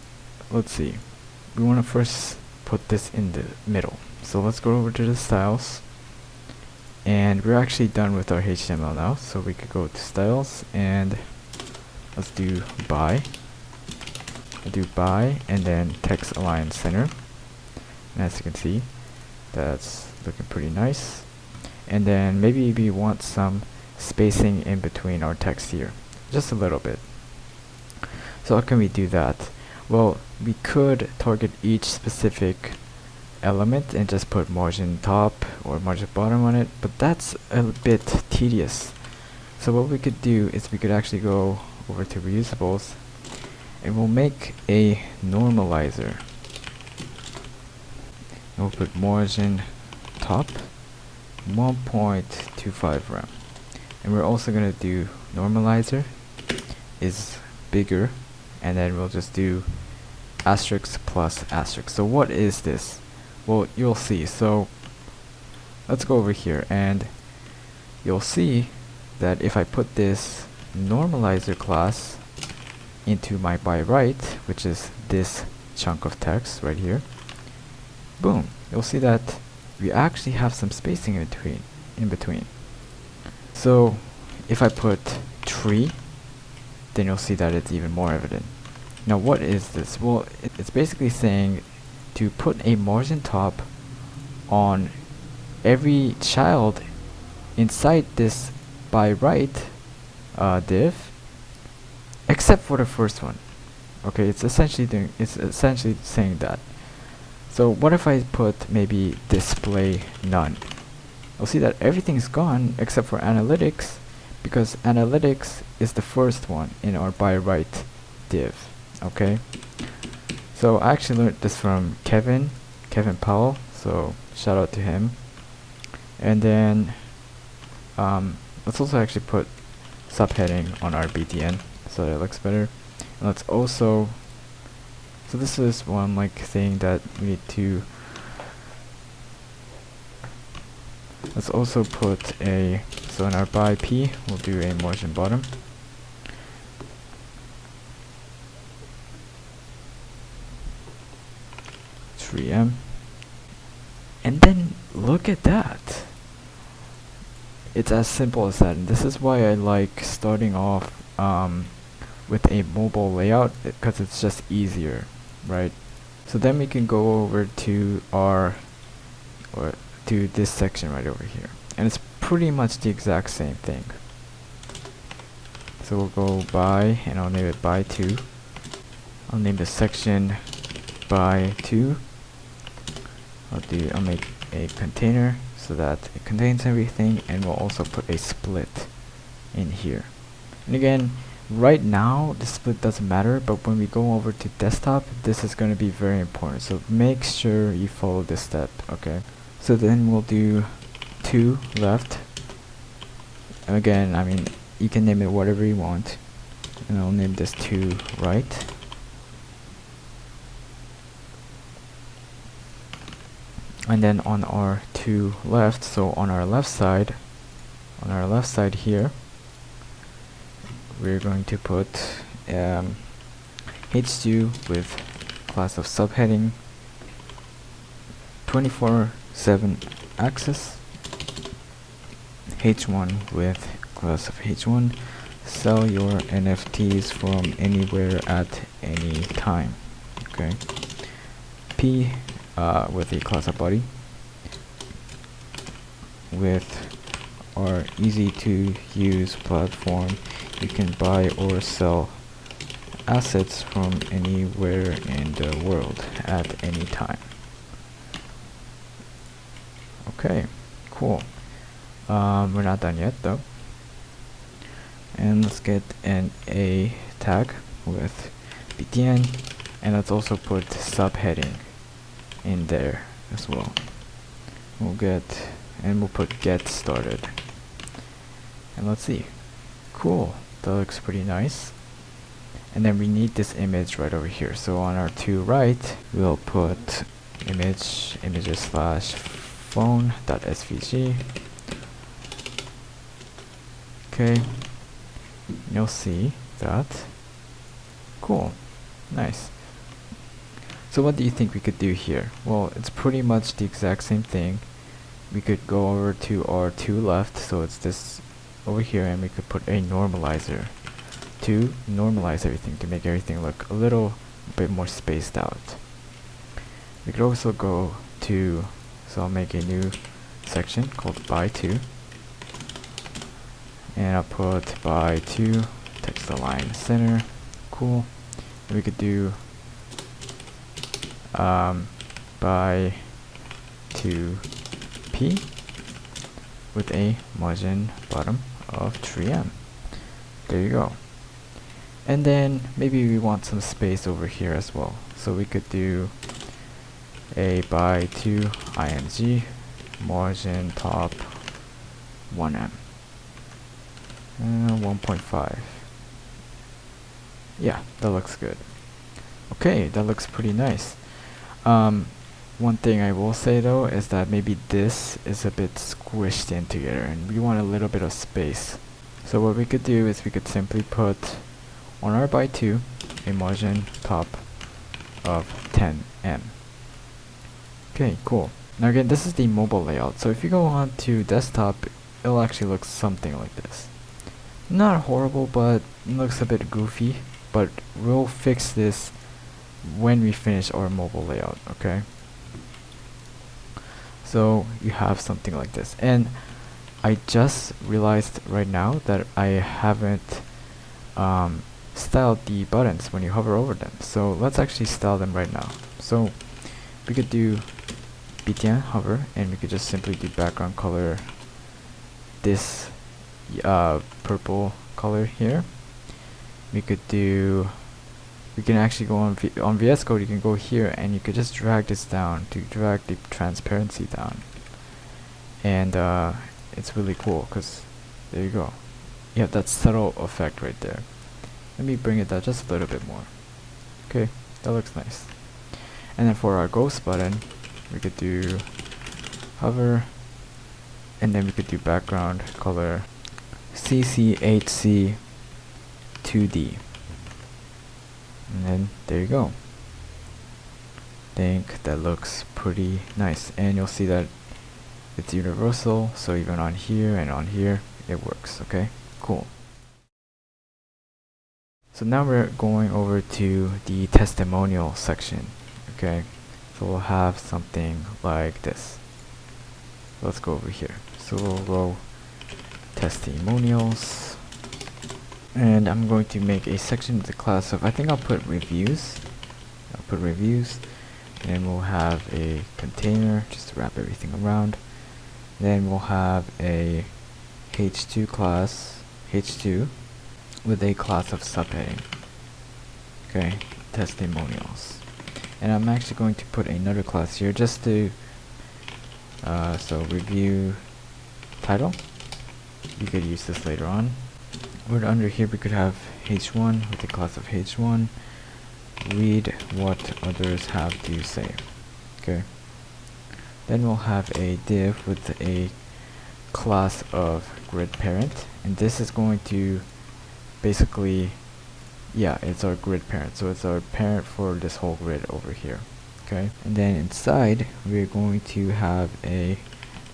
let's see. We want to first put this in the middle. So let's go over to the styles. And we're actually done with our HTML now. So we could go to styles and let's do by. I'll do by and then text align center. And as you can see, that's looking pretty nice. And then maybe we want some spacing in between our text here. Just a little bit. So how can we do that? Well, we could target each specific element and just put margin top or margin bottom on it, but that's a bit tedious. So what we could do is we could actually go over to reusables and we'll make a normalizer. And we'll put margin top 1.25 rem. And we're also going to do normalizer is bigger, and then we'll just do asterisk plus asterisk. So what is this? Well, you'll see. So let's go over here and you'll see that if I put this normalizer class into my by right, which is this chunk of text right here, boom, you'll see that we actually have some spacing in between. So if I put tree, then you'll see that it's even more evident. Now what is this? Well, it's basically saying to put a margin top on every child inside this by right div, except for the first one. Okay, it's essentially saying that. So what if I put maybe display none? You'll see that everything's gone except for analytics, because analytics is the first one in our by right div. Okay, so I actually learned this from Kevin Powell, so shout out to him. And then let's also actually put subheading on our BTN so that it looks better. And let's also, so this is one like thing that we need to, let's also put a, so in our by P we'll do a margin bottom. M. And then look at that. It's as simple as that. And this is why I like starting off with a mobile layout, because it's just easier, right? So then we can go over to to this section right over here, and it's pretty much the exact same thing. So we'll go by, and I'll name it by 2. I'll name the section by 2. I'll make a container so that it contains everything, and we'll also put a split in here. And again, right now the split doesn't matter, but when we go over to desktop, this is going to be very important. So make sure you follow this step, okay? So then we'll do 2 left. And again, I mean, you can name it whatever you want. And I'll name this 2 right. And then on our 2 left, so on our left side here, we're going to put h2 with class of subheading 24/7 access, h1 with class of h1, sell your NFTs from anywhere at any time. Okay, p with a class of body, with our easy to use platform, you can buy or sell assets from anywhere in the world at any time. Okay, cool. We're not done yet though. And let's get an A tag with BTN, and let's also put subheading in there as well. We'll put get started. And let's see. Cool, that looks pretty nice. And then we need this image right over here. So on our to right, we'll put images slash phone.svg. Okay, you'll see that. Cool, nice. So what do you think we could do here? Well, it's pretty much the exact same thing. We could go over to our to left, so it's this over here, and we could put a normalizer to normalize everything, to make everything look a little bit more spaced out. We could also go to, so I'll make a new section called by to, and I'll put by to text align center. Cool. And we could do by to p with a margin bottom of 3m. There you go. And then maybe we want some space over here as well, so we could do a by to img margin top 1m, 1.5. Yeah, that looks good. Okay, that looks pretty nice. One thing I will say though is that maybe this is a bit squished in together and we want a little bit of space. So what we could do is we could simply put on our by to a margin top of 10m. Okay, cool. Now again, this is the mobile layout, so if you go on to desktop, it'll actually look something like this. Not horrible, but it looks a bit goofy, but we'll fix this when we finish our mobile layout, okay? So you have something like this, and I just realized right now that I haven't styled the buttons when you hover over them. So let's actually style them right now. So we could do btn hover, and we could just simply do background color this purple color here. We could do, we can actually go on VS Code, you can go here and you could just drag this down to drag the transparency down, and it's really cool because there you go, you have that subtle effect right there. Let me bring it down just a little bit more. Okay, that looks nice. And then for our ghost button, we could do hover, and then we could do background color CCHC 2D, and then there you go. Think that looks pretty nice, and you'll see that it's universal, so even on here and on here it works. Okay, cool. So now we're going over to the testimonial section. Okay, so we'll have something like this. Let's go over here. So we'll go testimonials, and I'm going to make a section with the class of, I think I'll put reviews. And we'll have a container just to wrap everything around. Then we'll have a h2 class, h2, with a class of subheading. Okay, testimonials. And I'm actually going to put another class here just to, so review title. You could use this later on. But under here we could have h1 with a class of h1. Read what others have to say. Okay. Then we'll have a div with a class of grid parent, and this is going to basically, yeah, it's our grid parent, so it's our parent for this whole grid over here. Okay, and then inside we're going to have a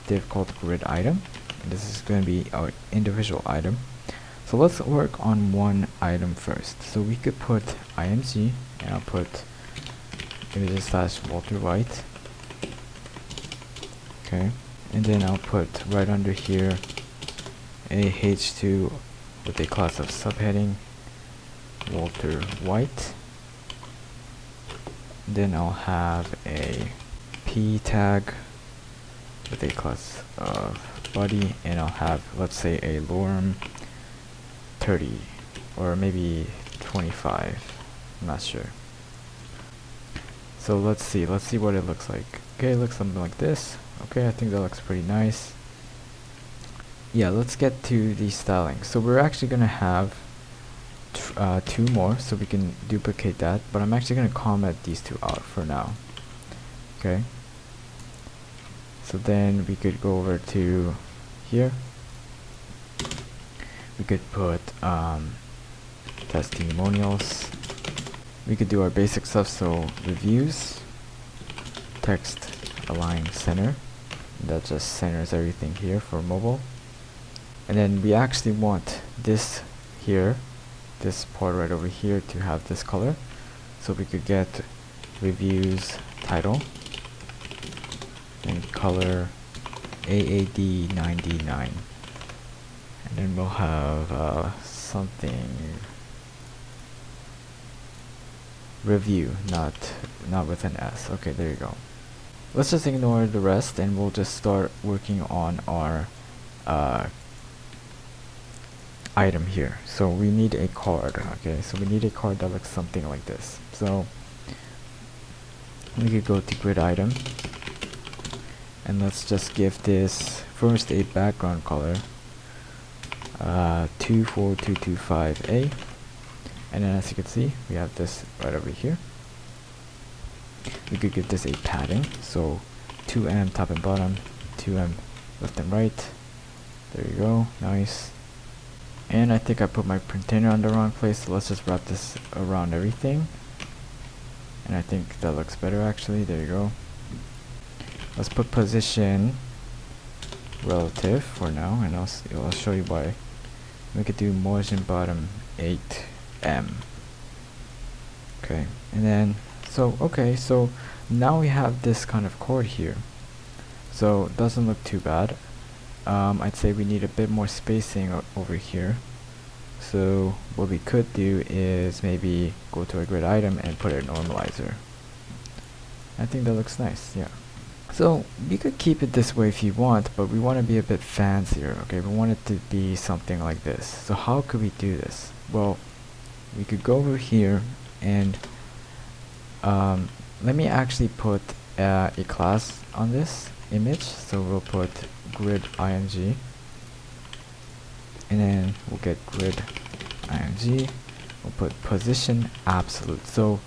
div called grid item, and this is going to be our individual item. So let's work on one item first. So we could put img, and I'll put images slash Walter White. Okay, and then I'll put right under here a h2 with a class of subheading Walter White. Then I'll have a p tag with a class of body, and I'll have, let's say, a lorem 30 or maybe 25, I'm not sure. So let's see what it looks like. Okay, it looks something like this. Okay, I think that looks pretty nice. yeah, let's get to the styling. So we're actually gonna have two more, so we can duplicate that, but I'm actually gonna comment these two out for now. Okay, so then we could go over to here. We could put testimonials. We could do our basic stuff, so reviews, text align center. That just centers everything here for mobile. And then we actually want this here, this part right over here, to have this color. So we could get reviews title and color AAD99. And then we'll have something review, not with an S. Okay, there you go. Let's just ignore the rest and we'll just start working on our item here. So we need a card. Okay, so we need a card that looks something like this. So we could go to grid item and let's just give this first a background color 24225A, and then as you can see we have this right over here. We could give this a padding, so 2M top and bottom, 2M left and right. There you go, nice. And I think I put my container on the wrong place, so let's just wrap this around everything. And I think that looks better actually, there you go. Let's put position relative for now, and I'll show you why. We could do margin bottom 8M. Okay, and then so now we have this kind of chord here. So it doesn't look too bad. I'd say we need a bit more spacing over here. So what we could do is maybe go to a grid item and put a normalizer. I think that looks nice, yeah. So we could keep it this way if you want, but we want to be a bit fancier, okay? We want it to be something like this. So how could we do this? Well, we could go over here and let me actually put a class on this image. So we'll put grid ing, and then we'll get grid ing. We'll put position absolute. So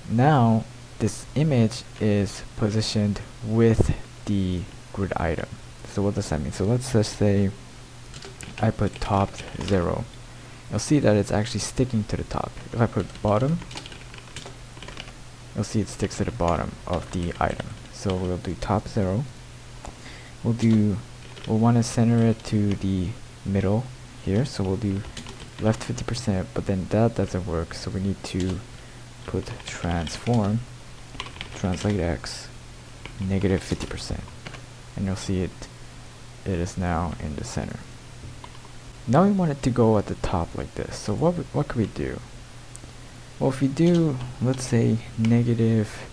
now this image is positioned with the grid item. So what does that mean? So let's just say I put top 0. You'll see that it's actually sticking to the top. If I put bottom, you'll see it sticks to the bottom of the item. So we'll do top 0. We'll want to center it to the middle here. So we'll do left 50%, but then that doesn't work. So we need to put transform, translate X, negative 50%. And you'll see it is now in the center. Now we want it to go at the top like this. So what could we do? Well, if we do, let's say negative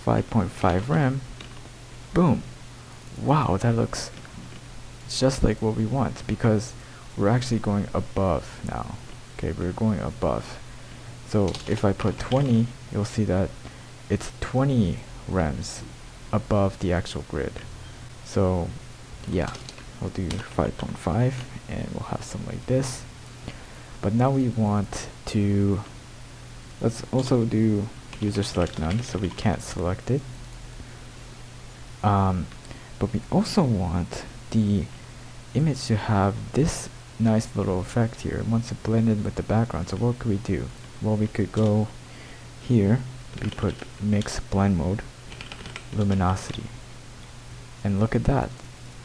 5.5 rem, boom. Wow, that looks just like what we want, because we're actually going above now. Okay, we're going above. So if I put 20, you'll see that it's 20 rems above the actual grid. So yeah, we'll do 5.5 and we'll have something like this. But now we want to, let's also do user select none, so we can't select it. But we also want the image to have this nice little effect here. It wants to blend in with the background. So what could we do? Well, we could go here, we put mix blend mode, luminosity, and look at that.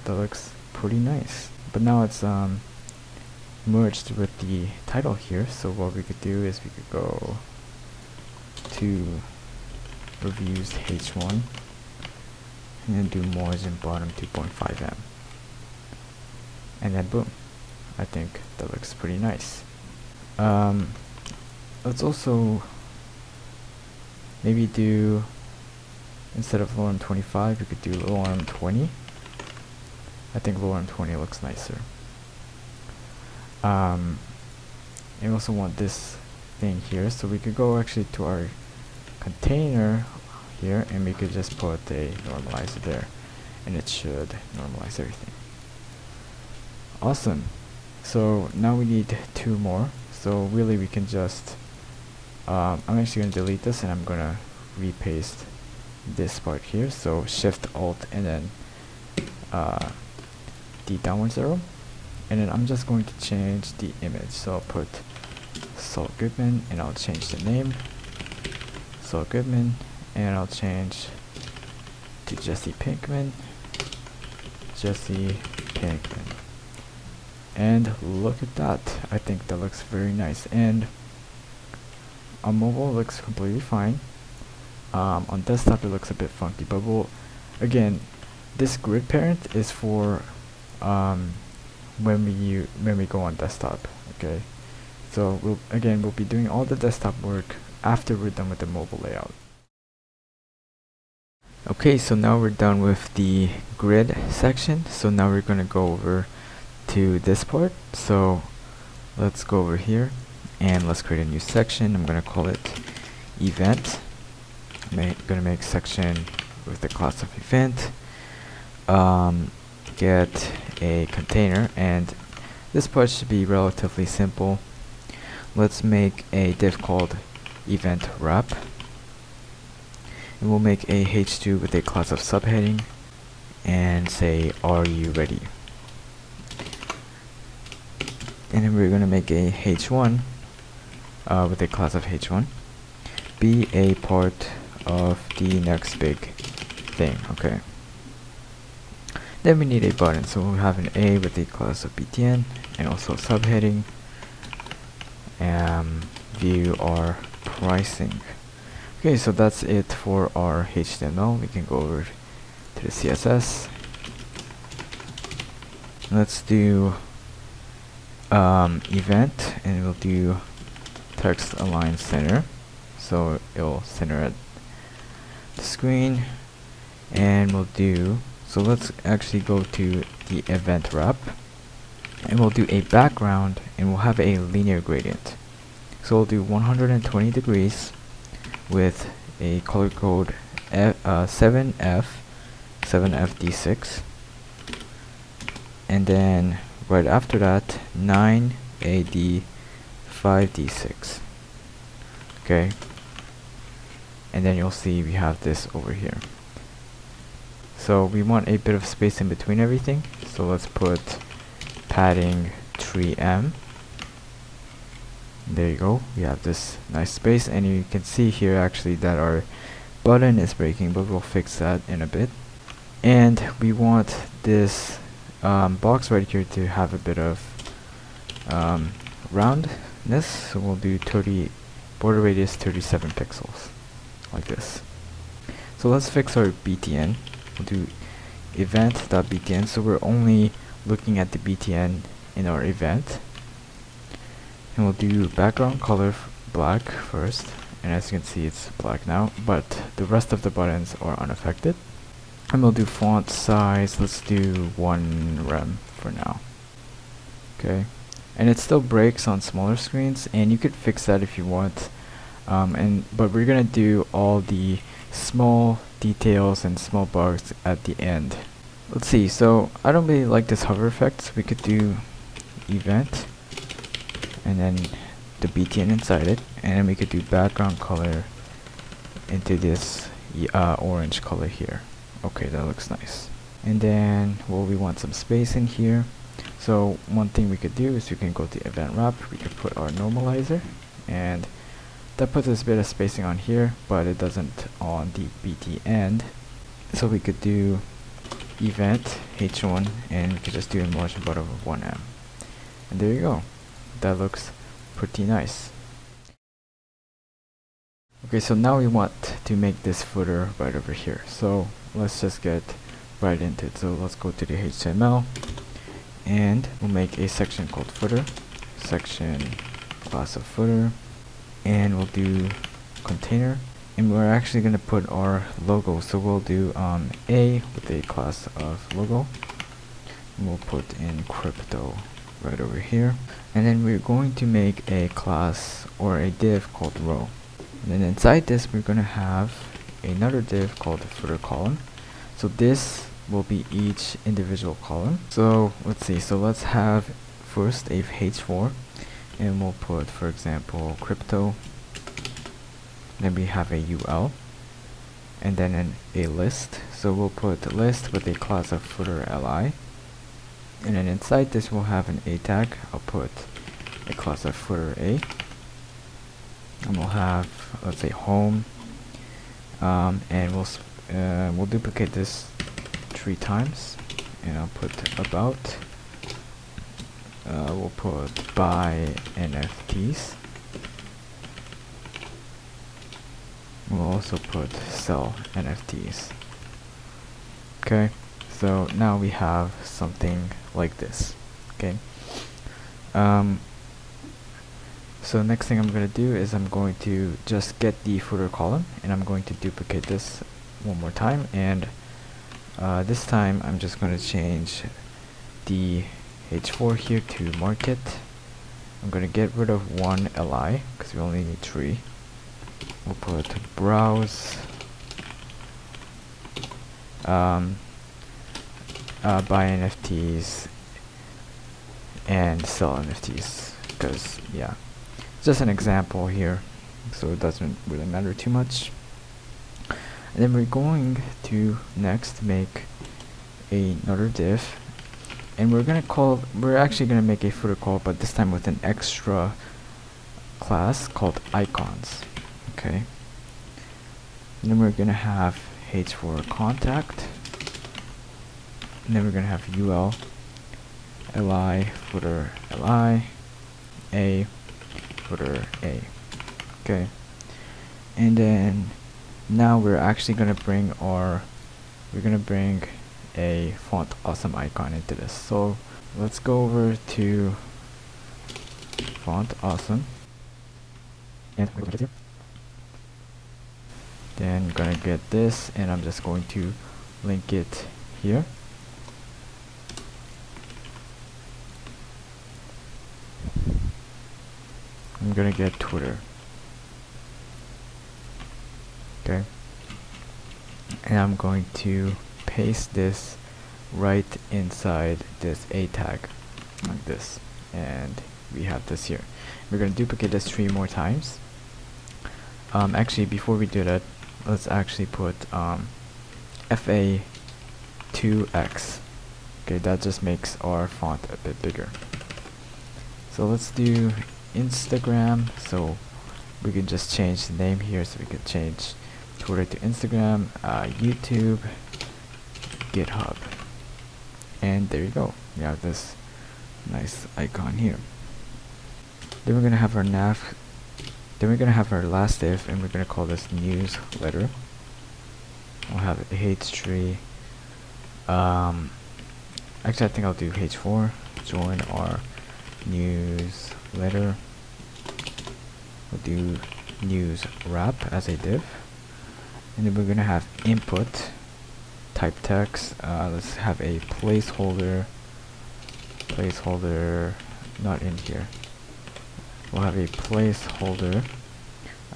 That looks pretty nice. But now it's merged with the title here. So what we could do is we could go to reviews H1 and then do margin bottom 2.5M, and then boom. I think that looks pretty nice. Let's also maybe do, instead of lorem 25, we could do lorem 20. I think lorem 20 looks nicer. And we also want this thing here, so we could go actually to our container here and we could just put a normalizer there, and it should normalize everything. Awesome. So now we need two more. So really we can just I'm actually going to delete this and I'm going to repaste this part here. So Shift Alt and then the downwards arrow, and then I'm just going to change the image. So I'll put Saul Goodman and I'll change the name Saul Goodman, and I'll change to Jesse Pinkman. And look at that. I think that looks very nice, and on mobile it looks completely fine. On desktop it looks a bit funky, but again, this grid parent is for when we go on desktop. Okay, so we'll be doing all the desktop work after we're done with the mobile layout. Okay, so now we're done with the grid section. So now we're going to go over to this part. So let's go over here and let's create a new section. I'm going to call it event. I'm going to make section with the class of event. Get a container, and this part should be relatively simple. Let's make a div called event wrap, and we'll make a h2 with a class of subheading and say are you ready, and then we're going to make a h1 with a class of h1 be a part of the next big thing. Okay, then we need a button, so we'll have an A with a class of btn and also a subheading, view our pricing. Okay, so that's it for our HTML. We can go over to the CSS. Let's do event, and we'll do text align center, so it'll center at the screen. And we'll do, so let's actually go to the event wrap, and we'll do a background, and we'll have a linear gradient. So we'll do 120 degrees with a color code 7FD6, and then right after that 9AD5D6. Okay, and then you'll see we have this over here. So we want a bit of space in between everything, so let's put padding 3M. There you go, we have this nice space, and you can see here actually that our button is breaking, but we'll fix that in a bit. And we want this box right here to have a bit of roundness, so we'll do 30 border radius 37 pixels like this. So let's fix our btn. We'll do event.btn, so we're only looking at the btn in our event. And we'll do background color black first, and as you can see it's black now, but the rest of the buttons are unaffected. And we'll do font size, let's do 1 rem for now. Okay, and it still breaks on smaller screens, and you could fix that if you want, but we're gonna do all the small details and small bugs at the end. Let's see, so I don't really like this hover effect, so we could do event and then the btn inside it, and then we could do background color into this orange color here. Okay, that looks nice. And then, well, we want some space in here, so one thing we could do is we can go to event wrap, we could put our normalizer, and that puts us a bit of spacing on here, but it doesn't on the bt end. So we could do event h1, and we could just do a margin button of 1m, and there you go. That looks pretty nice. Okay, so now we want to make this footer right over here, so let's just get right into it. So let's go to the HTML, and we'll make a section called footer, section class of footer, and we'll do container, and we're actually going to put our logo, so we'll do a with a class of logo, and we'll put in crypto right over here. And then we're going to make a class or a div called row, and then inside this we're going to have another div called footer column. So this will be each individual column. So let's see, so let's have first a h4, and we'll put, for example, crypto. Then we have a ul, and then a list. So we'll put list with a class of footer li, and then inside this we'll have an a tag. I'll put a class of footer a, and we'll have, let's say, home, and we'll duplicate this 3 times, and I'll put about. We'll put buy NFTs. We'll also put sell NFTs. Okay, so now we have something like this. Okay. So next thing I'm going to do is I'm going to just get the footer column, and I'm going to duplicate this one more time, and this time I'm just going to change the h4 here to market. I'm going to get rid of 1 li because we only need 3. We'll put browse buy NFTs and sell NFTs, because yeah, it's just an example here, so it doesn't really matter too much. And then we're going to next make another div, and we're actually gonna make a footer call, but this time with an extra class called icons. Okay. And then we're gonna have h4 contact, and then we're gonna have ul li footer li a footer a. Okay. And then now we're actually gonna bring a font awesome icon into this. So let's go over to font awesome, and we're gonna then gonna get this, and I'm just going to link it here. I'm gonna get Twitter. Okay. And I'm going to paste this right inside this a tag like this, and we have this here. We're going to duplicate this 3 more times. Actually, before we do that, let's actually put fa 2x. Okay, that just makes our font a bit bigger. So let's do Instagram. So we can just change the name here, so we could change Twitter to Instagram, YouTube, GitHub, and there you go. We have this nice icon here. Then we're gonna have our nav. Then we're gonna have our last div, and we're gonna call this newsletter. We'll have a h3. Actually, I think I'll do h4. Join our newsletter. We'll do news wrap as a div, and then we're gonna have input type text. Let's have a placeholder not in here. We'll have a placeholder,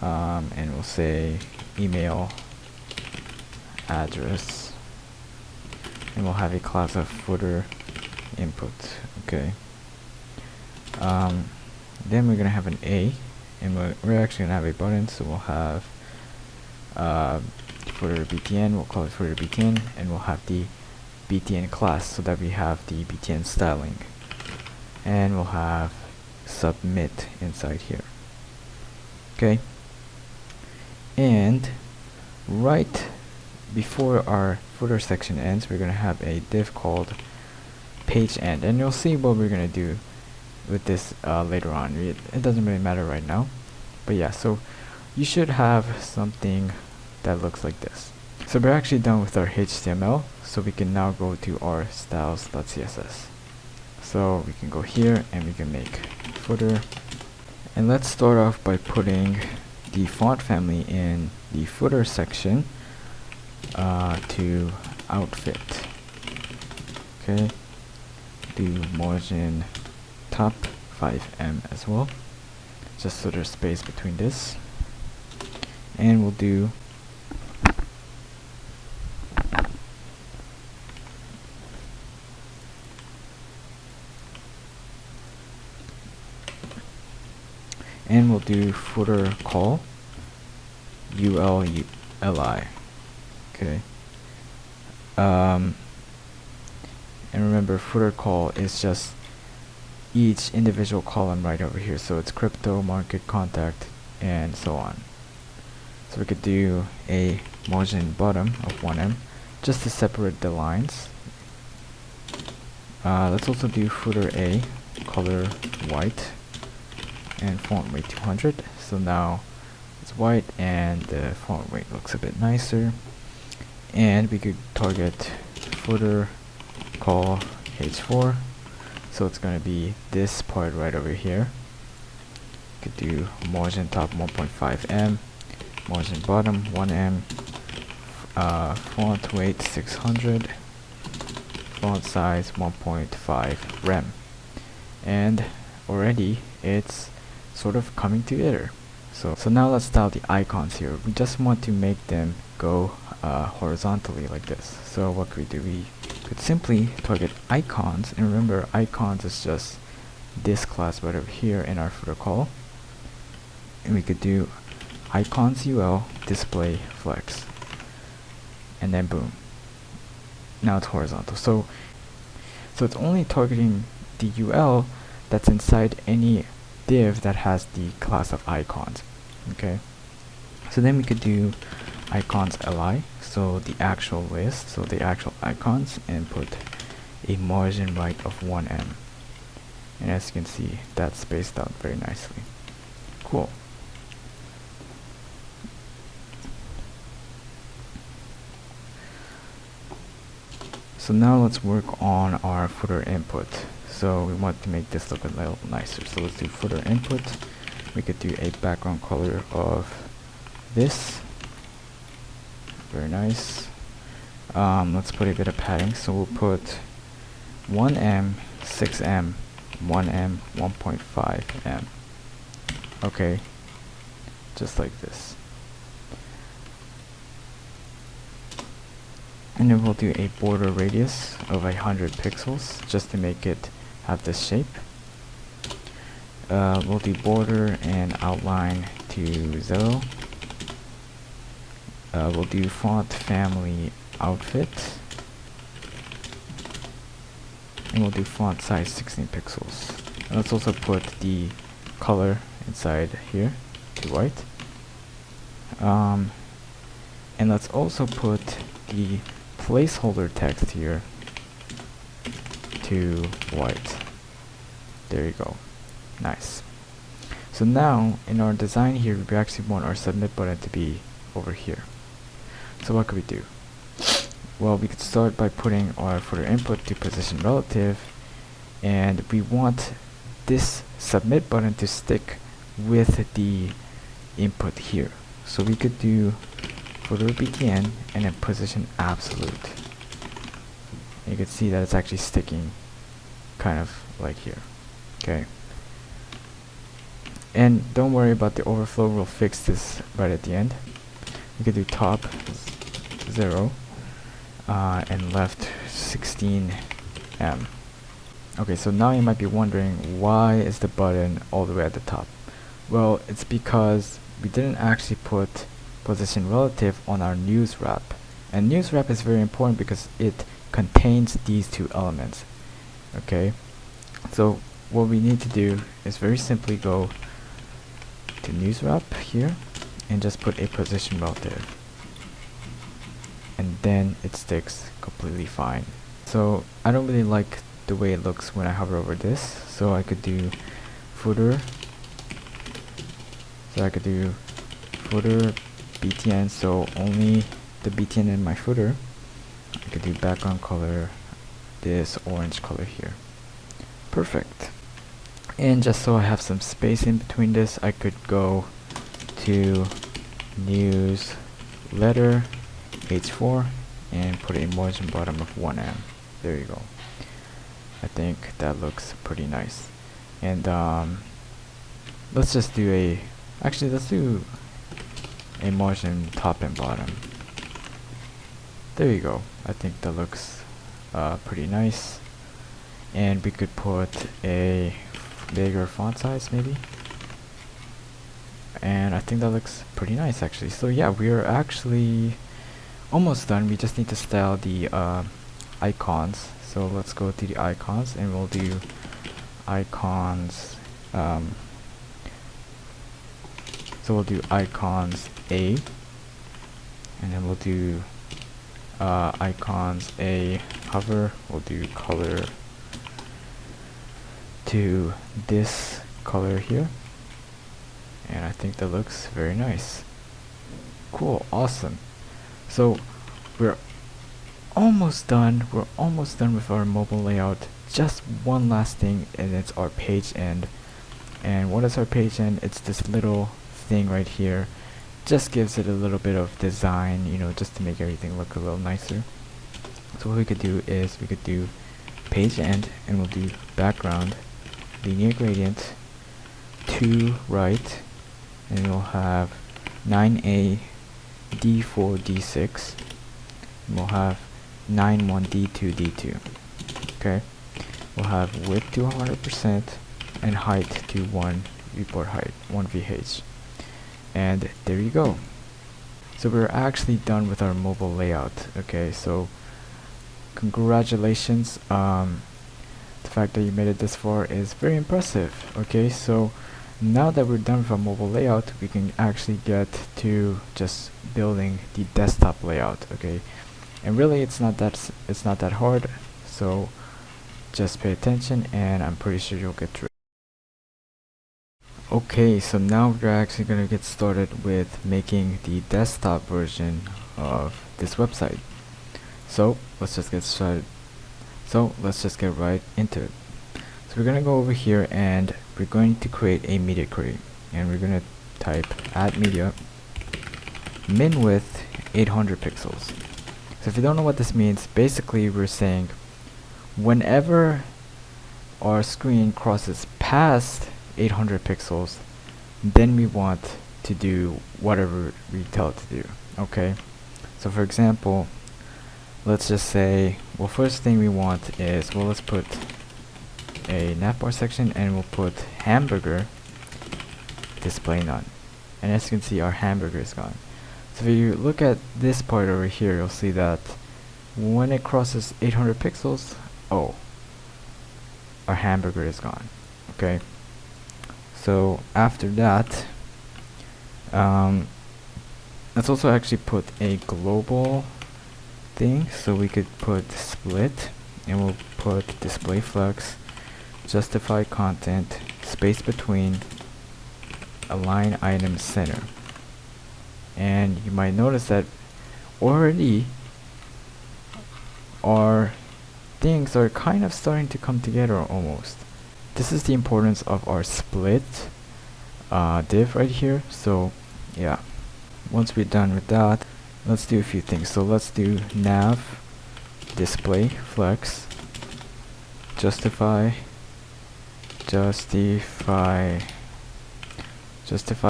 and we'll say email address, and we'll have a class of footer input. Okay. Then we're gonna have an a, and we're actually gonna have a button, so we'll have footer btn. We'll call it footer btn, and we'll have the btn class, so that we have the btn styling, and we'll have submit inside here. Okay. And right before our footer section ends, we're gonna have a div called page end, and you'll see what we're gonna do with this later on. It doesn't really matter right now, but yeah, so you should have something that looks like this. So we're actually done with our HTML, so we can now go to our styles.css. So we can go here and we can make footer, and let's start off by putting the font family in the footer section to outfit. Okay, do margin top 5em as well, just so there's space between this, and we'll do And we'll do footer call ULI. Okay. And remember, footer call is just each individual column right over here. So it's crypto, market, contact, and so on. So we could do a margin bottom of 1em just to separate the lines. Let's also do footer A, color white, and font weight 200. So now it's white and the font weight looks a bit nicer. And we could target footer call h4. So it's going to be this part right over here. Could do margin top 1.5em, margin bottom 1em, font weight 600, font size 1.5 rem. And already it's sort of coming together. So now let's style the icons here. We just want to make them go horizontally like this. So what could we do? We could simply target icons, and remember, icons is just this class right over here in our footer call. And we could do icons UL display flex, and then boom, now it's horizontal. So it's only targeting the UL that's inside any div that has the class of icons. Okay, so then we could do icons li, so the actual list, so the actual icons, and put a margin right of 1em. And as you can see, that's spaced out very nicely. Cool. So now let's work on our footer input. So we want to make this look a little nicer. So let's do footer input. We could do a background color of this. Very nice. Let's put a bit of padding. So we'll put 1em, 6em, 1em, 1.5em. Okay, just like this. And then we'll do a border radius of 100 pixels just to make it have this shape. We'll do border and outline to 0. We'll do font family outfit. And we'll do font size 16 pixels. And let's also put the color inside here to white. And let's also put the placeholder text here to white. There you go. Nice. So now in our design here, we actually want our submit button to be over here. So what could we do? Well, we could start by putting our footer input to position relative, and we want this submit button to stick with the input here. So we could do footer btn and then position absolute. And you can see that it's actually sticking kind of like here. Okay. And don't worry about the overflow, we'll fix this right at the end. We could do top 0 and left 16em. Okay, so now you might be wondering, why is the button all the way at the top? Well, it's because we didn't actually put position relative on our news wrap. And news wrap is very important because it contains these two elements. Okay, so what we need to do is very simply go to news wrap here and just put a position relative, and then it sticks completely fine. So I don't really like the way it looks when I hover over this, so I could do footer. So I could do footer btn, so only the btn in my footer. I could do background color, this orange color here. Perfect. And just so I have some space in between this, I could go to news letter h4 and put a margin bottom of 1em. There you go. I think that looks pretty nice. And let's just do a, actually let's do a margin top and bottom. There you go. I think that looks pretty nice. And we could put a bigger font size maybe. and I think that looks pretty nice actually. So yeah, we are actually almost done. We just need to style the icons. So let's go to the icons and we'll do icons. So we'll do icons A, and then we'll do icons A hover. We'll do color to this color here, and I think that looks very nice. Cool, awesome. So we're almost done. We're almost done with our mobile layout. Just one last thing, and it's our page end. And what is our page end? It's this little thing right here. Just gives it a little bit of design, you know, just to make everything look a little nicer. So what we could do is we could do page end, and we'll do background linear gradient to right, and we'll have 9A D4 D6, and we'll have 9 1 D2 D2. Okay, we'll have width to 100% and height to 1 viewport height, 1 VH. And there you go. So we're actually done with our mobile layout. Okay, so congratulations. The fact that you made it this far is very impressive. Okay, so now that we're done with our mobile layout, we can actually get to just building the desktop layout. Okay, and really it's not that hard, so just pay attention and I'm pretty sure you'll get through it. Okay, so now we're actually going to get started with making the desktop version of this website. So let's just get started. So let's just get right into it. So we're going to go over here and we're going to create a media query, and we're going to type add media min width 800 pixels. So if you don't know what this means, basically we're saying whenever our screen crosses past 800 pixels, then we want to do whatever we tell it to do. Okay, so for example, let's just say, well, first thing we want is, well, let's put a navbar section and we'll put hamburger display none, and as you can see our hamburger is gone. So if you look at this part over here, you'll see that when it crosses 800 pixels, oh, our hamburger is gone. Okay, so after that, let's also actually put a global thing. So we could put split, and we'll put display flex, justify content, space between, align item center. And you might notice that already our things are kind of starting to come together almost. This is the importance of our split div right here. So yeah, once we're done with that, let's do a few things. So let's do nav display flex, justify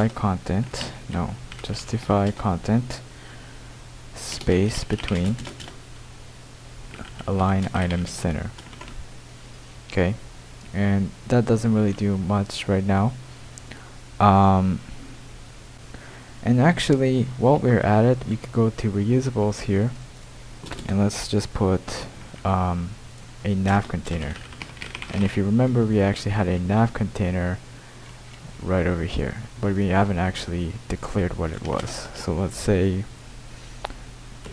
content, no, justify content, space between, align item center. Okay, and that doesn't really do much right now. And actually, while we're at it, we could go to reusables here, and let's just put a nav container. And if you remember, we actually had a nav container right over here, but we haven't actually declared what it was. So let's say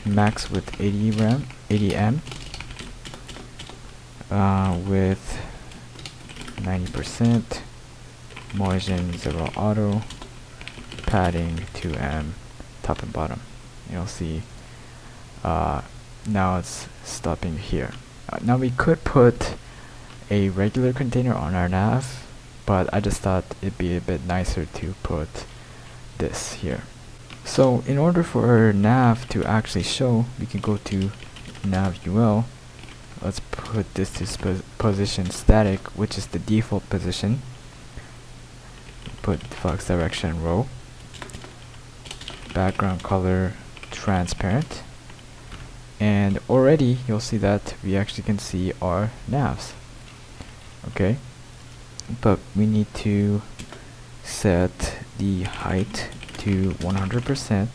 max with 80 M, with 90%, margin 0 auto, padding 2M, top and bottom. You'll see now it's stopping here. Now we could put a regular container on our nav, but I just thought it'd be a bit nicer to put this here. So in order for our nav to actually show, we can go to nav UL. Let's put this to position static, which is the default position. Put flex direction row, background color transparent, and already you'll see that we actually can see our navs. Okay, but we need to set the height to 100%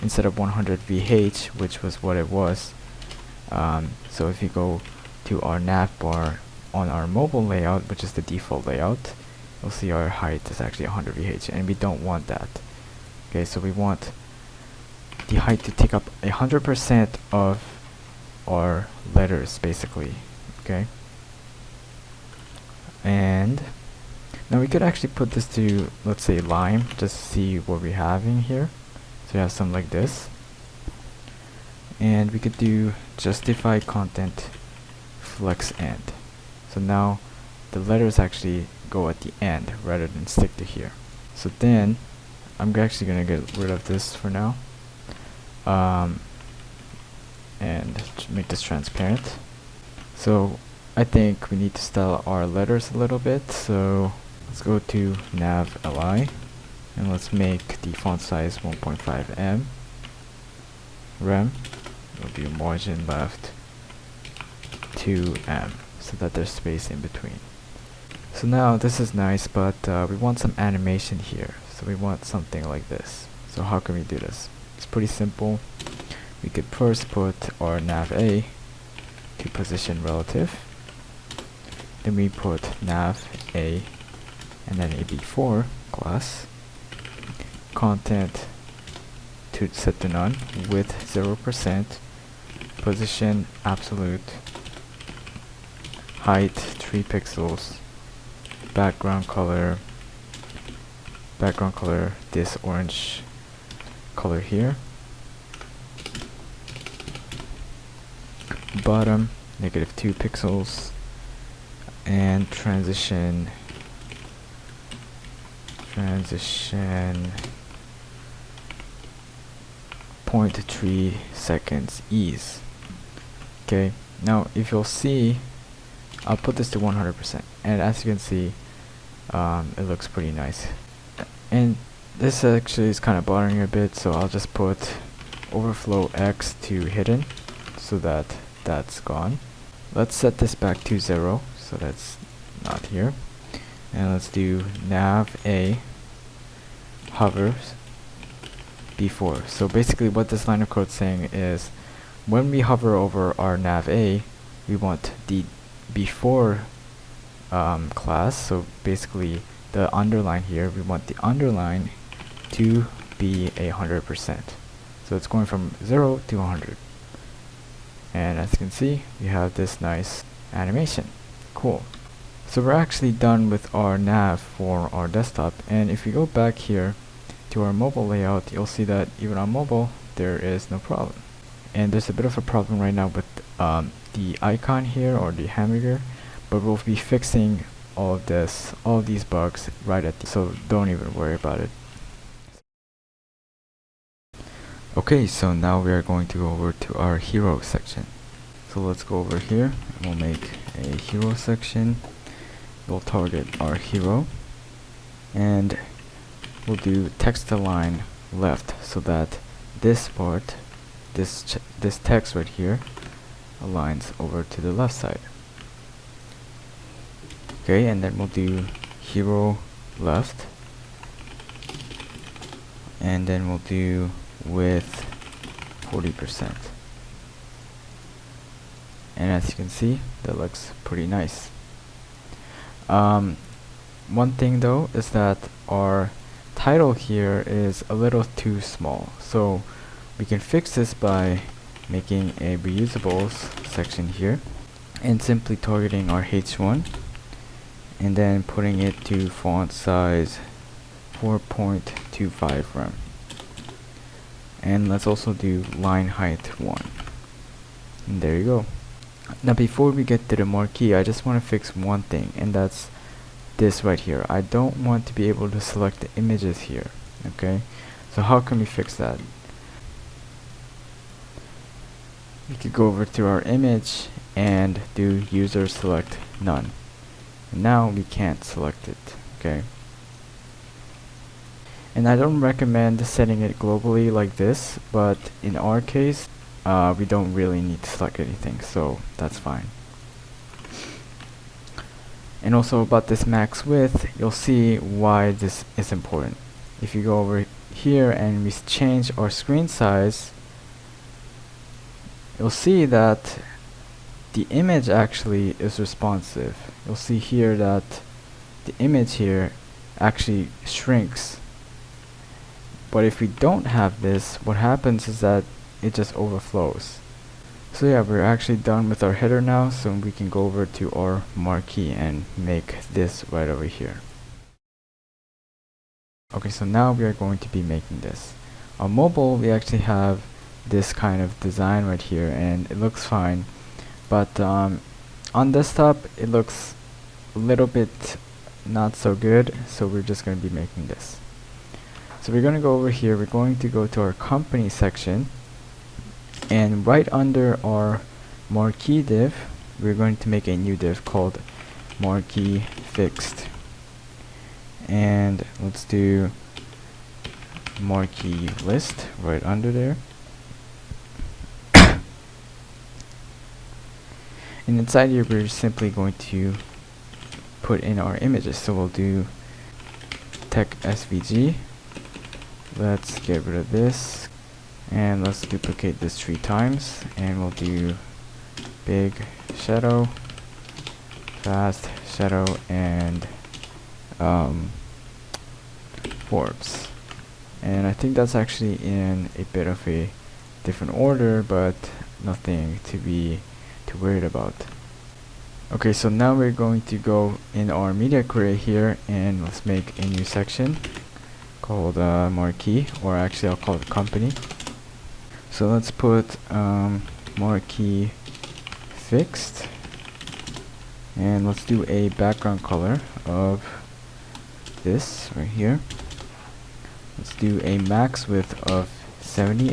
instead of 100 VH, which was what it was. So if you go to our navbar on our mobile layout, which is the default layout, you'll see our height is actually 100 VH, and we don't want that. Okay, so we want the height to take up 100% of our letters, basically. Okay, and now we could actually put this to, let's say, lime, just to see what we have in here. So we have something like this, and we could do justify content flex end. So now the letters actually go at the end rather than stick to here. So then I'm actually gonna get rid of this for now, and make this transparent. So I think we need to style our letters a little bit, so let's go to nav li and let's make the font size 1.5 em. Rem will be margin left 2 em, so that there's space in between. So now this is nice, but we want some animation here, so we want something like this. So how can we do this? It's pretty simple. We could first put our nav a to position relative, then we put nav a and then a before class, content to set to none with 0%, position absolute, height 3 pixels, background color this orange color here, bottom -2 pixels, and transition 0.3 seconds ease. Okay, now if you'll see, I'll put this to 100%, and as you can see, it looks pretty nice. And this actually is kind of bothering a bit, so I'll just put overflow X to hidden so that that's gone. Let's set this back to 0 so that's not here, and let's do nav a hovers before. So basically what this line of code is saying is when we hover over our nav a, we want the before class, so basically the underline here, we want the underline to be 100%. So it's going from 0 to 100. And as you can see, we have this nice animation. Cool. So we're actually done with our nav for our desktop, and if we go back here to our mobile layout, you'll see that even on mobile there is no problem. And there's a bit of a problem right now with the icon here, or the hamburger, but we'll be fixing all of these bugs right at the, so don't even worry about it. Okay, so now we are going to go over to our hero section. So let's go over here and we'll make a hero section. We'll target our hero and we'll do text align left, so that this part, this text right here, aligns over to the left side. Okay, and then we'll do hero left, and then we'll do width 40%. And as you can see, that looks pretty nice. One thing though is that our title here is a little too small, so we can fix this by making a reusables section here and simply targeting our H1 and then putting it to font size 4.25 rem. And let's also do line height 1. And there you go. Now before we get to the marquee, I just want to fix one thing, and that's this right here. I don't want to be able to select the images here. Okay, so how can we fix that? We could go over to our image and do user select none. And now we can't select it. Okay, and I don't recommend setting it globally like this, but in our case we don't really need to select anything, so that's fine. And also about this max width, you'll see why this is important. if you go over here and we change our screen size, you'll see that the image actually is responsive. You'll see here that the image here actually shrinks. But if we don't have this, what happens is that it just overflows. So yeah, we're actually done with our header now, so we can go over to our marquee and make this right over here. Okay, so now we are going to be making this. On mobile, we actually have this kind of design right here, and it looks fine. But on desktop, it looks a little bit not so good, so we're just going to be making this. So we're going to go over here, we're going to go to our company section, and right under our marquee div, we're going to make a new div called marquee fixed. And let's do marquee list right under there. And inside here, we're simply going to put in our images. So we'll do tech svg. Let's get rid of this, and let's duplicate this 3 times, and we'll do big shadow, fast shadow, and Forbes. And I think that's actually in a bit of a different order, but nothing to be too worried about. Okay, so now we're going to go in our media query here, and let's make a new section called marquee, or actually I'll call it company. So let's put marquee fixed, and let's do a background color of this right here. Let's do a max width of 70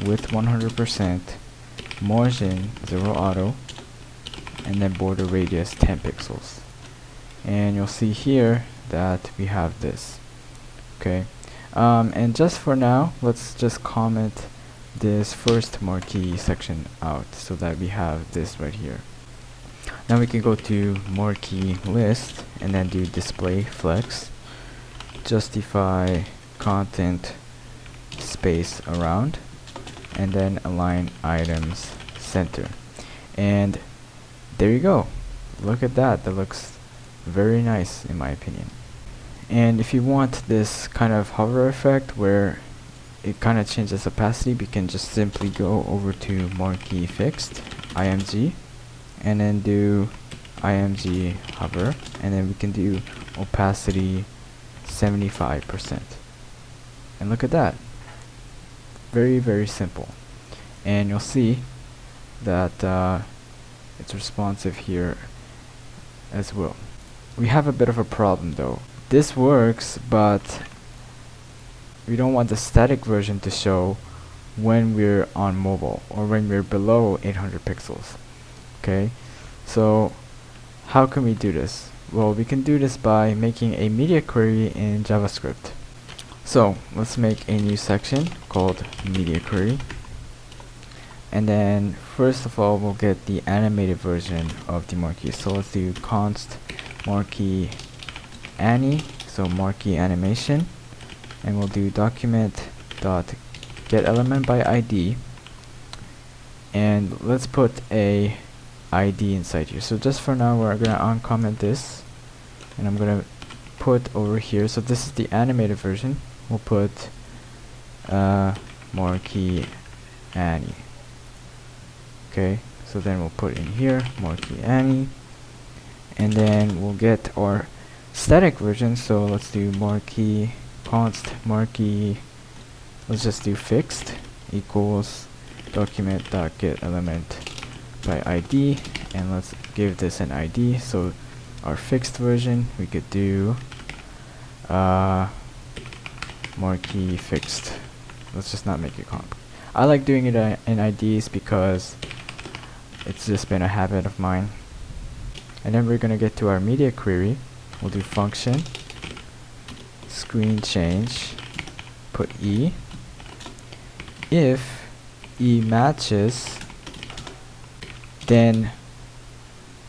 with 100%, margin 0 auto, and then border radius 10 pixels. And you'll see here that we have this. Okay, and just for now, let's just comment this first marquee section out so that we have this right here. Now we can go to marquee list and then do display flex, justify content space around, and then align items center. And there you go. Look at that. That looks very nice in my opinion. And if you want this kind of hover effect where it kind of changes opacity, we can just simply go over to marquee fixed img and then do img hover, and then we can do opacity 75%. And look at that. Very, very simple. And you'll see that it's responsive here as well. We have a bit of a problem though. This works, but we don't want the static version to show when we're on mobile or when we're below 800 pixels. Okay, so how can we do this? Well, we can do this by making a media query in JavaScript. So let's make a new section called media query, and then first of all we'll get the animated version of the marquee. So let's do const marquee Annie, so marquee animation, and we'll do document dot get element by ID, and let's put a ID inside here. So just for now we're gonna uncomment this, and I'm gonna put over here, so this is the animated version, we'll put marquee Annie. Okay, so then we'll put in here marquee Annie, and then we'll get our static version. So let's do marquee const marquee, let's just do fixed equals document dot get element by ID, and let's give this an ID. So our fixed version, we could do marquee fixed. Let's just not make it comp. I like doing it in IDs because it's just been a habit of mine. And then we're gonna get to our media query. We'll do function screen change, put E. If E matches, then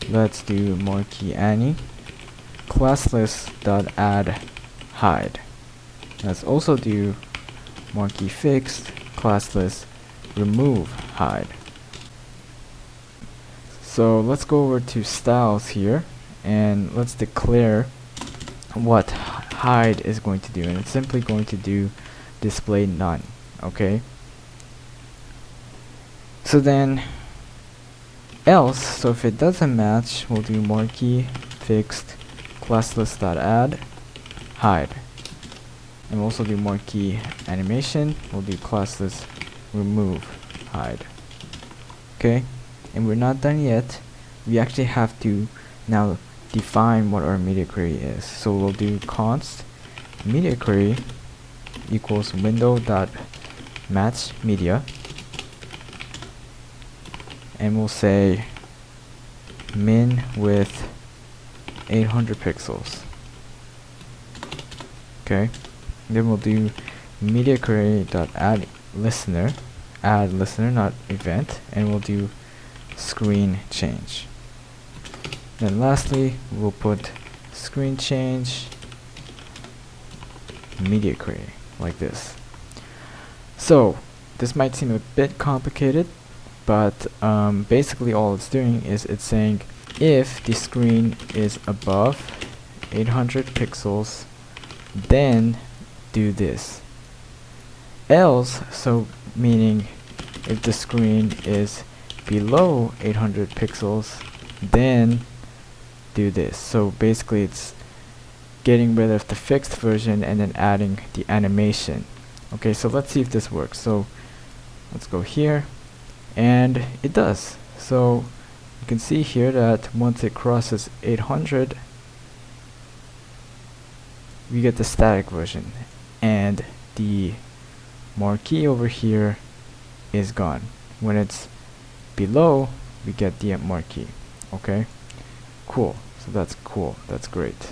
let's do marquee Annie classless dot add hide. Let's also do marquee fixed classless remove hide. So let's go over to styles here and let's declare what hide is going to do, and it's simply going to do display none. Okay, so then else, so if it doesn't match, we'll do marquee fixed classless.add hide, and we'll also do marquee animation, we'll do classless remove hide. Okay, and we're not done yet. We actually have to now define what our media query is. So we'll do const media query equals window dot match media, and we'll say min width 800 pixels. Okay, then we'll do media query dot add listener not event, and we'll do screen change. Then lastly, we'll put screen change media query like this. So this might seem a bit complicated, but basically all it's doing is it's saying if the screen is above 800 pixels, then do this. Else, so meaning if the screen is below 800 pixels, then do this. So basically it's getting rid of the fixed version and then adding the animation. Okay, so let's see if this works. So let's go here, and it does. So you can see here that once it crosses 800, we get the static version, and the marquee over here is gone. When it's below, we get the marquee. Okay, cool. So that's cool, that's great.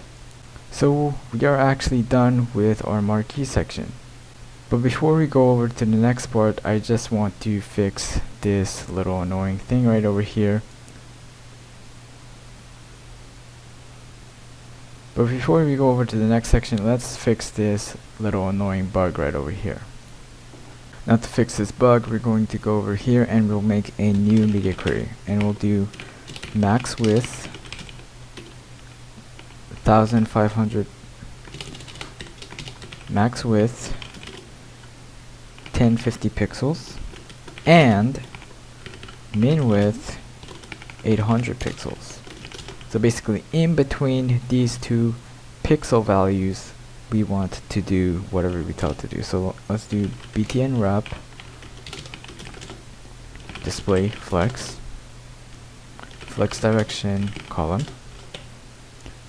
So we are actually done with our marquee section. But before we go over to the next part, I just want to fix this little annoying thing right over here. But before we go over to the next section, let's fix this little annoying bug right over here. Now to fix this bug, we're going to go over here and we'll make a new media query, and we'll do max width 1500, max width 1050 pixels, and min width 800 pixels. So basically in between these two pixel values, we want to do whatever we tell it to do. So let's do btn wrap display flex direction column,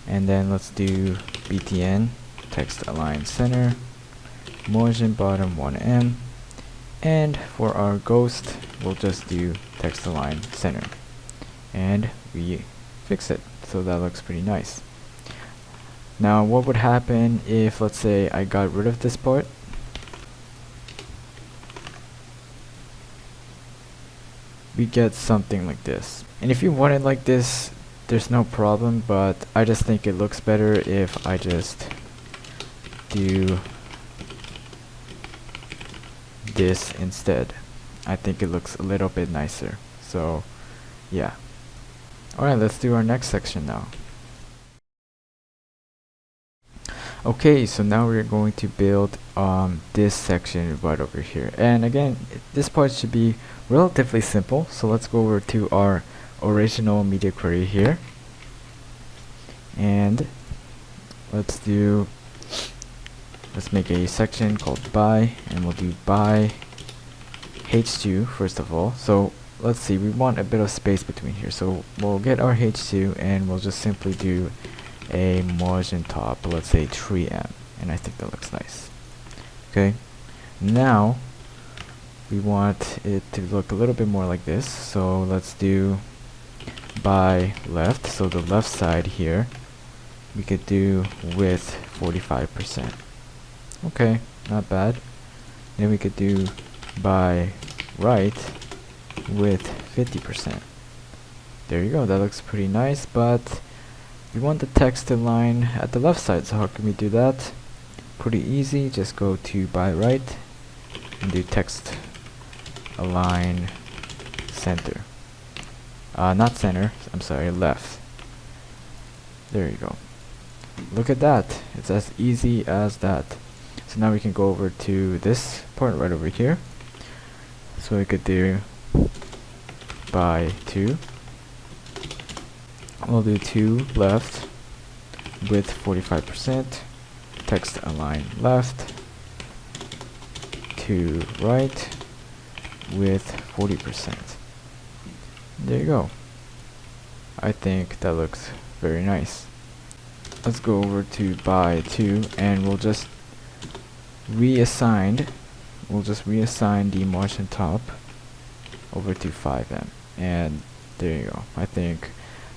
and then let's do btn text align center margin bottom 1em, and for our ghost we'll just do text align center, and we fix it. So that looks pretty nice. Now what would happen if, let's say, I got rid of this part? We get something like this. And if you want it like this, there's no problem, but I just think it looks better if I just do this instead. I think it looks a little bit nicer. So yeah. Alright, let's do our next section now. Okay, so now we're going to build this section right over here, and again this part should be relatively simple. So let's go over to our original media query here, and let's make a section called by, and we'll do by h2 first of all. So let's see, we want a bit of space between here, so we'll get our h2 and we'll just simply do a margin top, let's say 3em, and I think that looks nice. Okay, now we want it to look a little bit more like this, so let's do by left, so the left side here we could do width 45%. Okay, not bad. Then we could do by right with 50%. There you go, that looks pretty nice, but we want the text to line at the left side, so how can we do that? pretty easy. Just go to by right and do text align center. Not center, I'm sorry, left. There you go. Look at that. It's as easy as that. So now we can go over to this part right over here. So we could do by 2. We'll do 2 left with 45%. Text align left. 2 right with 40%. There you go. I think that looks very nice. Let's go over to by 2 and we'll just reassign the margin top over to 5em, and there you go. I think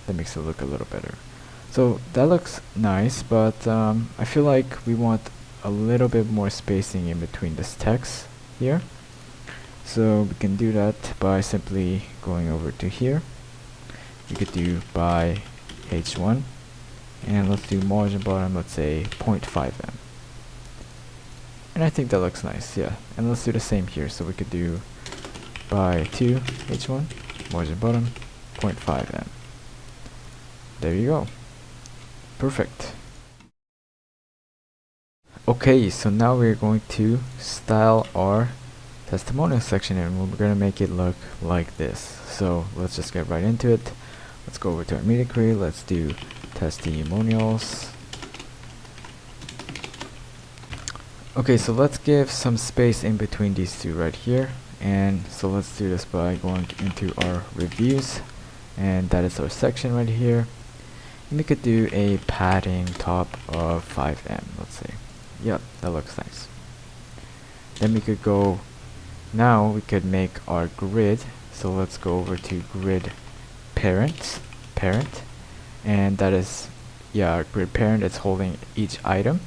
that makes it look a little better. So that looks nice, but I feel like we want a little bit more spacing in between this text here. So we can do that by simply going over to here. We could do by h1, and let's do margin bottom, let's say 0.5em. And I think that looks nice, yeah. And let's do the same here. So we could do by 2 h1, margin bottom 0.5em. There you go. Perfect. Okay, so now we're going to style our testimonial section, and we're going to make it look like this. So let's just get right into it. Let's go over to our media query. Let's do testimonials. Okay, so let's give some space in between these two right here. And so let's do this by going into our reviews, and that is our section right here. And we could do a padding top of 5em, let's say. Yep, that looks nice. Then we could go, now we could make our grid. So let's go over to grid parent, and that is, yeah, our grid parent is holding each item.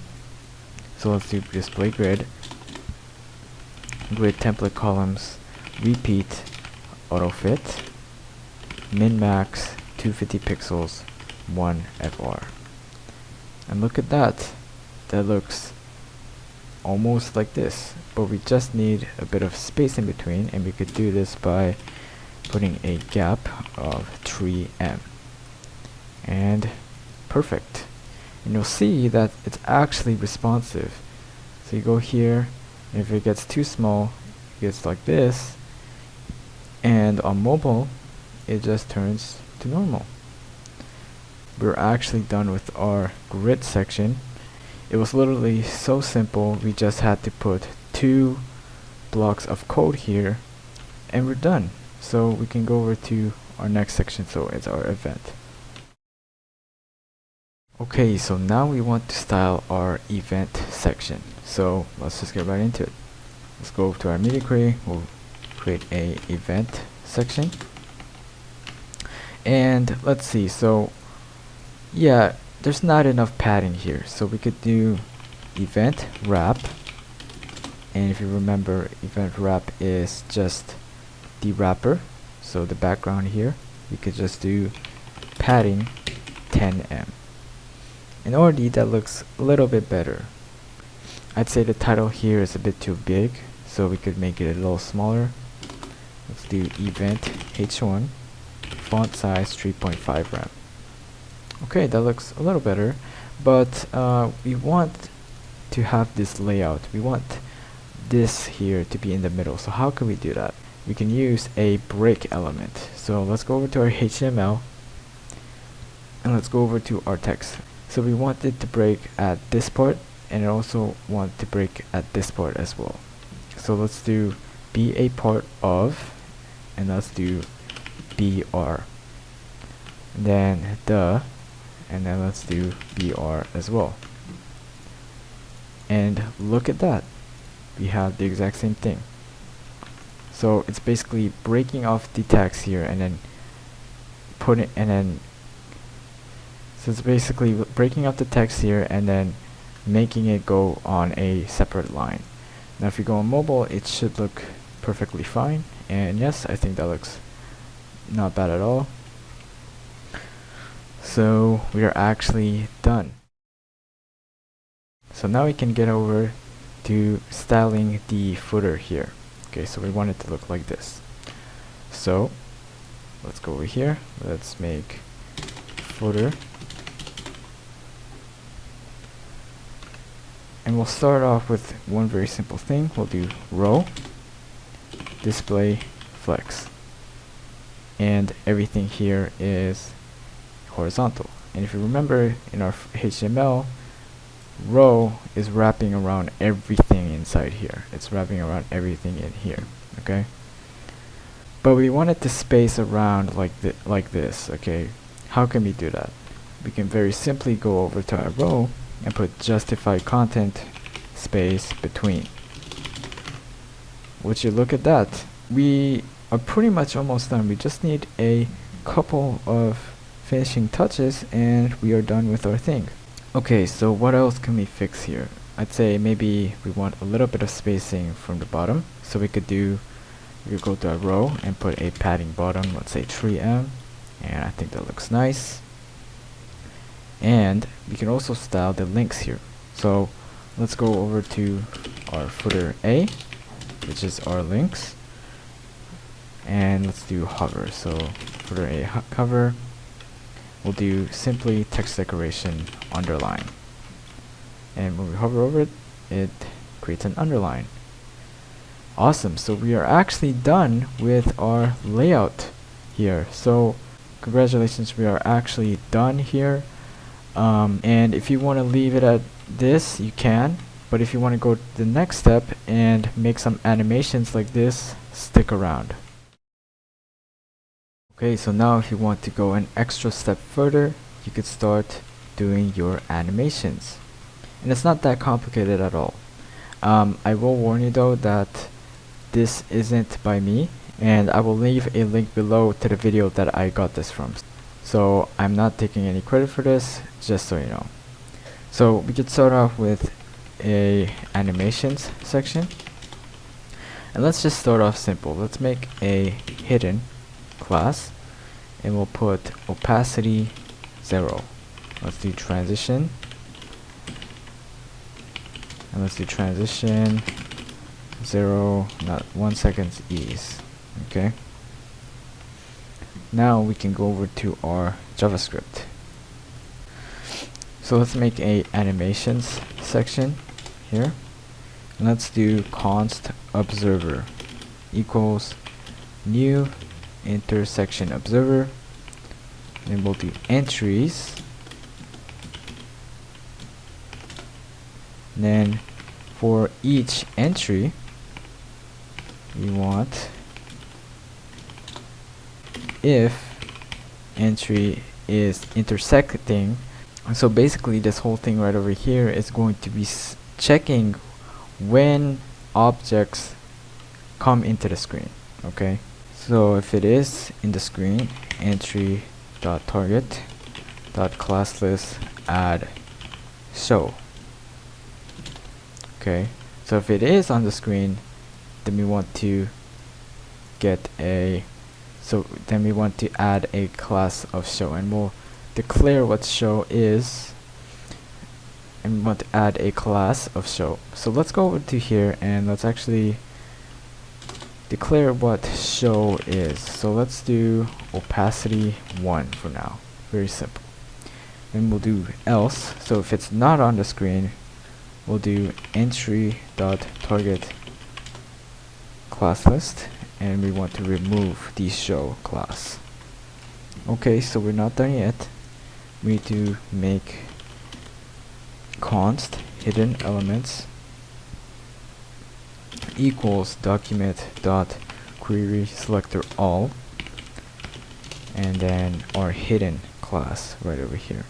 So let's do display grid template columns, repeat, auto fit, min max 250 pixels, 1 FR. And look at that. That looks almost like this, but we just need a bit of space in between, and we could do this by putting a gap of 3em. And perfect. And you'll see that it's actually responsive. So you go here, and if it gets too small, it gets like this, and on mobile it just turns to normal. We're actually done with our grid section. It was literally so simple. We just had to put 2 blocks of code here, and we're done. So we can go over to our next section. So it's our event. Okay, so now we want to style our event section. So let's just get right into it. Let's go to our media query. We'll create a event section. And let's see, so yeah, there's not enough padding here. So we could do event wrap. And if you remember, event wrap is just the wrapper. So the background here, we could just do padding 10em. And already that looks a little bit better. I'd say the title here is a bit too big, so we could make it a little smaller. Let's do event h1, font size 3.5 rem. Okay, that looks a little better, but we want to have this layout. We want this here to be in the middle. So how can we do that? We can use a break element. So let's go over to our HTML, and let's go over to our text. So we want it to break at this part, and I also want to break at this part as well. So let's do be a part of, and let's do br, and then the, and then let's do br as well. And look at that, we have the exact same thing. So it's basically breaking off the text here, and then putting, and then so it's basically breaking up the text here and then making it go on a separate line. Now if you go on mobile, it should look perfectly fine, and yes, I think that looks not bad at all. So we are actually done. So now we can get over to styling the footer here. Okay, so we want it to look like this. So let's go over here, let's make footer, and we'll start off with one very simple thing. We'll do row display flex, and everything here is horizontal. And if you remember, in our HTML, row is wrapping around everything inside here. It's wrapping around everything in here, okay? But we want it to space around like this, okay? How can we do that? We can very simply go over to our row and put justify content space between. Would you look at that? We are pretty much almost done. We just need a couple of finishing touches and we are done with our thing. Okay, so what else can we fix here? I'd say maybe we want a little bit of spacing from the bottom. So we could go to a row and put a padding bottom, let's say 3M, and I think that looks nice. And we can also style the links here. So let's go over to our footer A, which is our links, and let's do hover. So footer A hover, we'll do simply text decoration underline, and when we hover over it, it creates an underline. Awesome, so we are actually done with our layout here. So congratulations, we are actually done here. And if you want to leave it at this, you can, but if you want to go to the next step and make some animations like this, stick around. Okay, so now if you want to go an extra step further, you could start doing your animations. And it's not that complicated at all. I will warn you though that this isn't by me, and I will leave a link below to the video that I got this from. So I'm not taking any credit for this, just so you know. So we could start off with a animations section, and let's just start off simple. Let's make a hidden class, and we'll put opacity 0. Let's do transition, and let's do transition 0, not 1 second ease. Okay, now we can go over to our JavaScript. So let's make a animations section here, and let's do const observer equals new intersection observer, and we'll do entries, and then for each entry we want if entry is intersecting. So basically this whole thing right over here is going to be checking when objects come into the screen. Okay, so if it is in the screen, entry dot target dot classless add show. Okay, so if it is on the screen, then we want to get a then we want to add a class of show, and we'll declare what show is, and we want to add a class of show. So let's go over to here and let's actually declare what show is. So let's do opacity 1 for now, very simple. Then we'll do else. So if it's not on the screen, we'll do entry dot target class list, and we want to remove the show class. Okay, so we're not done yet. We need to make const hidden elements equals document dot query selector all, and then our hidden class right over here.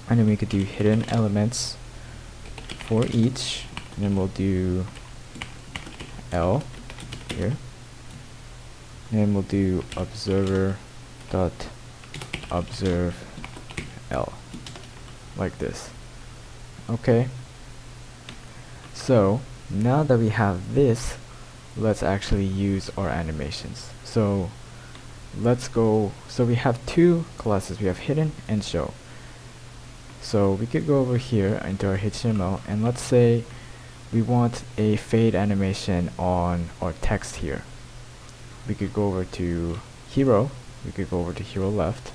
And then we could do hidden elements for each, and then we'll do L here, and then we'll do observer dot observe L, like this. Okay, so now that we have this, let's actually use our animations. So let's go, so we have two classes, we have hidden and show. So we could go over here into our HTML, and let's say we want a fade animation on our text here. We could go over to hero, we could go over to hero left,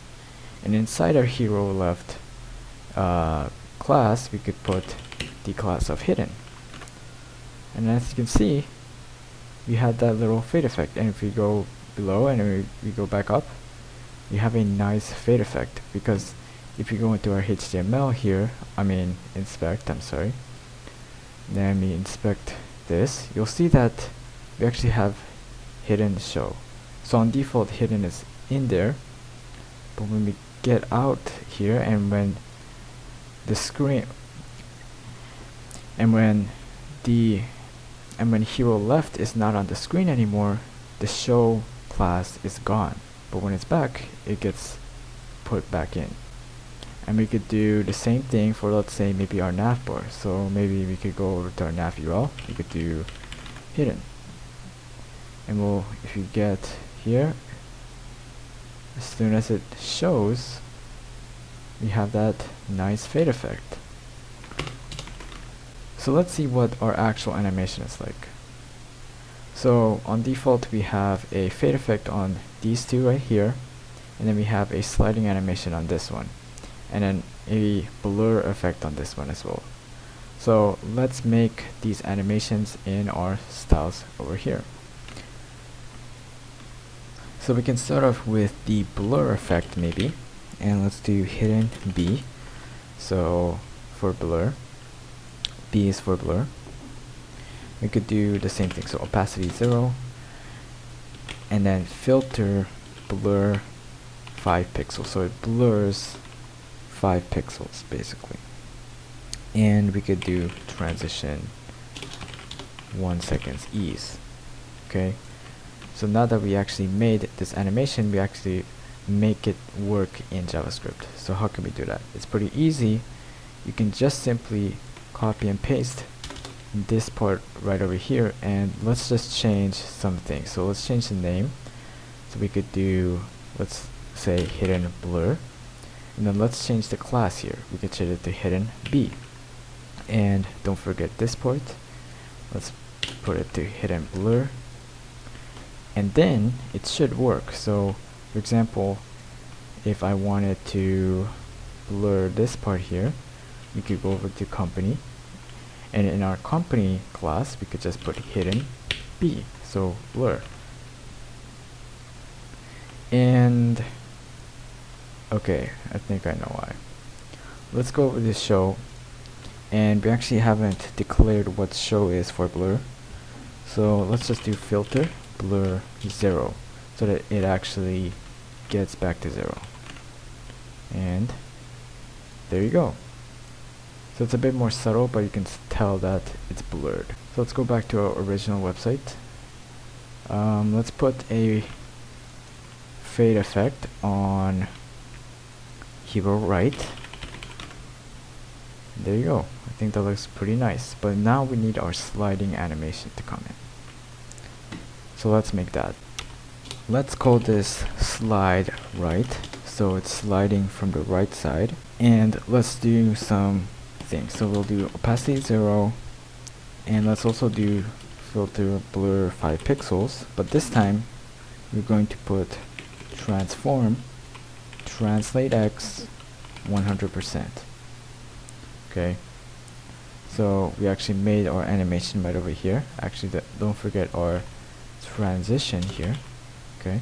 and inside our hero left class, we could put the class of hidden. And as you can see, we had that little fade effect. And if we go below and we go back up, we have a nice fade effect, because if you go into our HTML here, inspect, then we inspect this, you'll see that we actually have hidden show. So on default, hidden is in there, but when we get out here, and when the screen and when hero left is not on the screen anymore, the show class is gone, but when it's back, it gets put back in. And we could do the same thing for, let's say, maybe our navbar. So maybe we could go over to our nav URL, we could do hidden, and if you get here, as soon as it shows, we have that nice fade effect. So let's see what our actual animation is like. So on default, we have a fade effect on these two right here, and then we have a sliding animation on this one, and then a blur effect on this one as well. So let's make these animations in our styles over here. So we can start off with the blur effect maybe, and let's do hidden B. So for blur, B is for blur. We could do the same thing, so opacity 0, and then filter blur 5 pixels, so it blurs 5 pixels basically. And we could do transition 1 second ease. Okay, so now that we actually made this animation, we actually make it work in JavaScript. So how can we do that? It's pretty easy. You can just simply copy and paste this part right over here, and let's just change something. So let's change the name. So we could do, let's say, hidden blur, and then let's change the class here. We could change it to hidden B, and don't forget this part. Let's put it to hidden blur, and then it should work. So for example, if I wanted to blur this part here, we could go over to company, and in our company class we could just put hidden B, so blur. And okay, I think I know why. Let's go over this show, and we actually haven't declared what show is for blur, so let's just do filter blur 0 so that it actually gets back to 0, and there you go. So it's a bit more subtle, but you can tell that it's blurred. So let's go back to our original website. Let's put a fade effect on hero right. There you go. I think that looks pretty nice. But now we need our sliding animation to come in. So let's make that. Let's call this slide right, so it's sliding from the right side. And let's do some things. So we'll do opacity 0, and let's also do filter blur 5 pixels, but this time we're going to put transform translate X 100%. Okay, so we actually made our animation right over here. Actually, don't forget our transition here. Okay,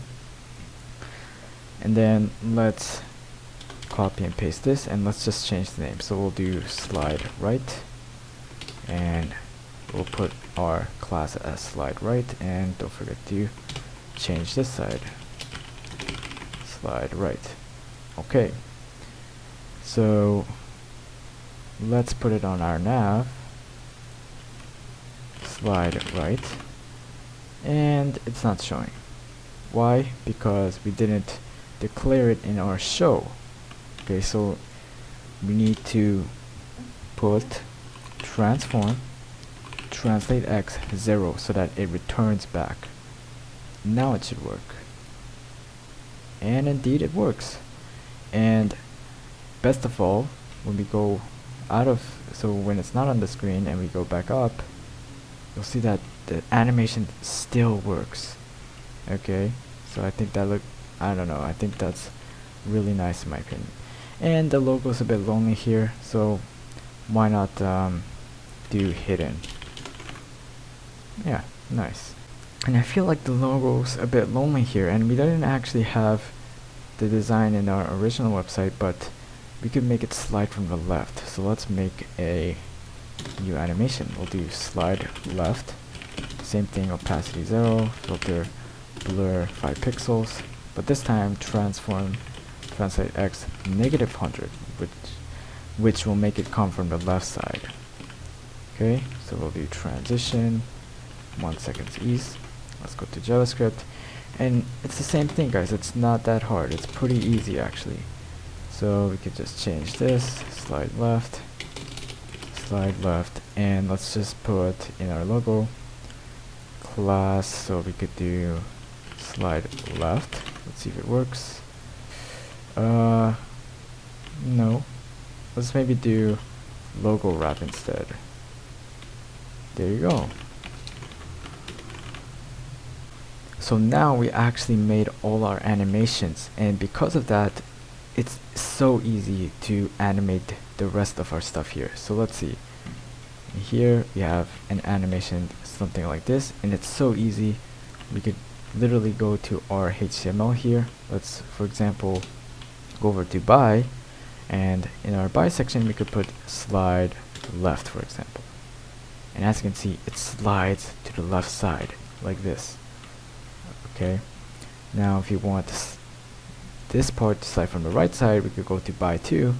and then let's copy and paste this, and let's just change the name. So we'll do slide right, and we'll put our class as slide right, and don't forget to change this side, slide right. Okay, so let's put it on our nav, slide right, and it's not showing. Why? Because we didn't declare it in our show. Okay, so we need to put transform translate X 0 so that it returns back. Now it should work. And indeed it works. And best of all, when we go out of, so when it's not on the screen and we go back up, you'll see that the animation still works. Okay, so I think that I don't know, I think that's really nice in my opinion. And the logo's a bit lonely here, so why not do hidden? Yeah, nice. And I feel like the logo's a bit lonely here, and we didn't actually have the design in our original website, but we could make it slide from the left. So let's make a new animation. We'll do slide left. Same thing, opacity 0, filter blur 5 pixels, but this time translate x -100, which will make it come from the left side. Okay, so we'll do transition 1 second ease. Let's go to JavaScript, and it's the same thing, guys. It's not that hard. It's pretty easy actually. So we could just change this, slide left, and let's just put in our logo class, so we could do slide left. Let's see if it works. No. Let's maybe do logo wrap instead. There you go. So now we actually made all our animations, and because of that, it's so easy to animate the rest of our stuff here. So let's see. Here we have an animation, something like this, and it's so easy. We could literally go to our HTML here. Let's, for example, go over to buy, and in our buy section we could put slide left, for example. And as you can see, it slides to the left side like this. Okay, now if you want this part to slide from the right side, we could go to buy to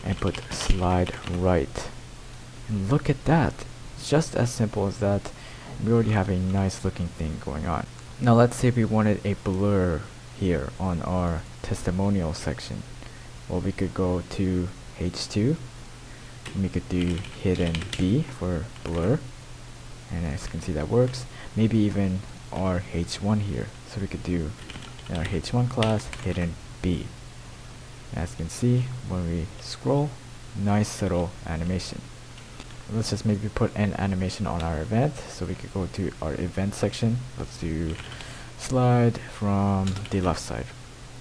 and put slide right. And look at that. It's just as simple as that. We already have a nice looking thing going on. Now let's say we wanted a blur here on our testimonial section. Well, we could go to H2 and we could do hidden B for blur, and as you can see that works. Maybe even our H1 here, so we could do in our H1 class hidden B. As you can see, when we scroll, nice subtle animation. Let's just maybe put an animation on our event, so we could go to our event section. Let's do slide from the left side.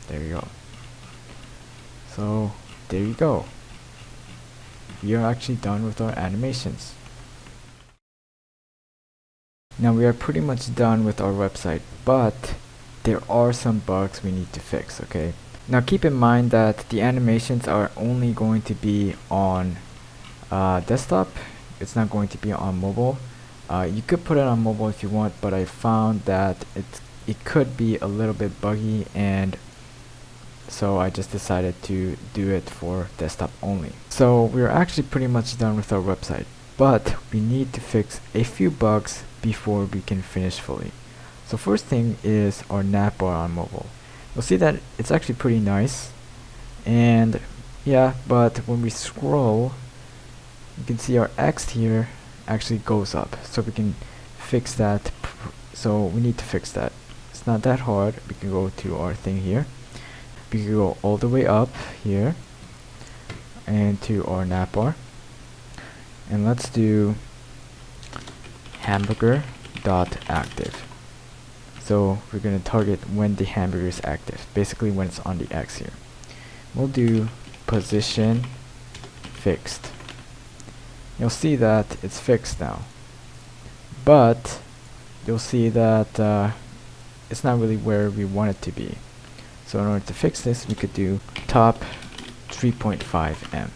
There you go. So there you go. We are actually done with our animations. Now we are pretty much done with our website, but there are some bugs we need to fix, okay? Now keep in mind that the animations are only going to be on desktop. It's not going to be on mobile. You could put it on mobile if you want, but I found that it could be a little bit buggy, and so I just decided to do it for desktop only. So we're actually pretty much done with our website, but we need to fix a few bugs before we can finish fully. So first thing is our navbar on mobile. You'll see that it's actually pretty nice, and yeah, but when we scroll, you can see our X here actually goes up, so we can fix that. So we need to fix that. It's not that hard. We can go to our thing here. We can go all the way up here and to our navbar, and let's do hamburger.active. So we're going to target when the hamburger is active, basically when it's on the X here. We'll do position fixed. You'll see that it's fixed now, but you'll see that it's not really where we want it to be. So in order to fix this, we could do top 3.5 m,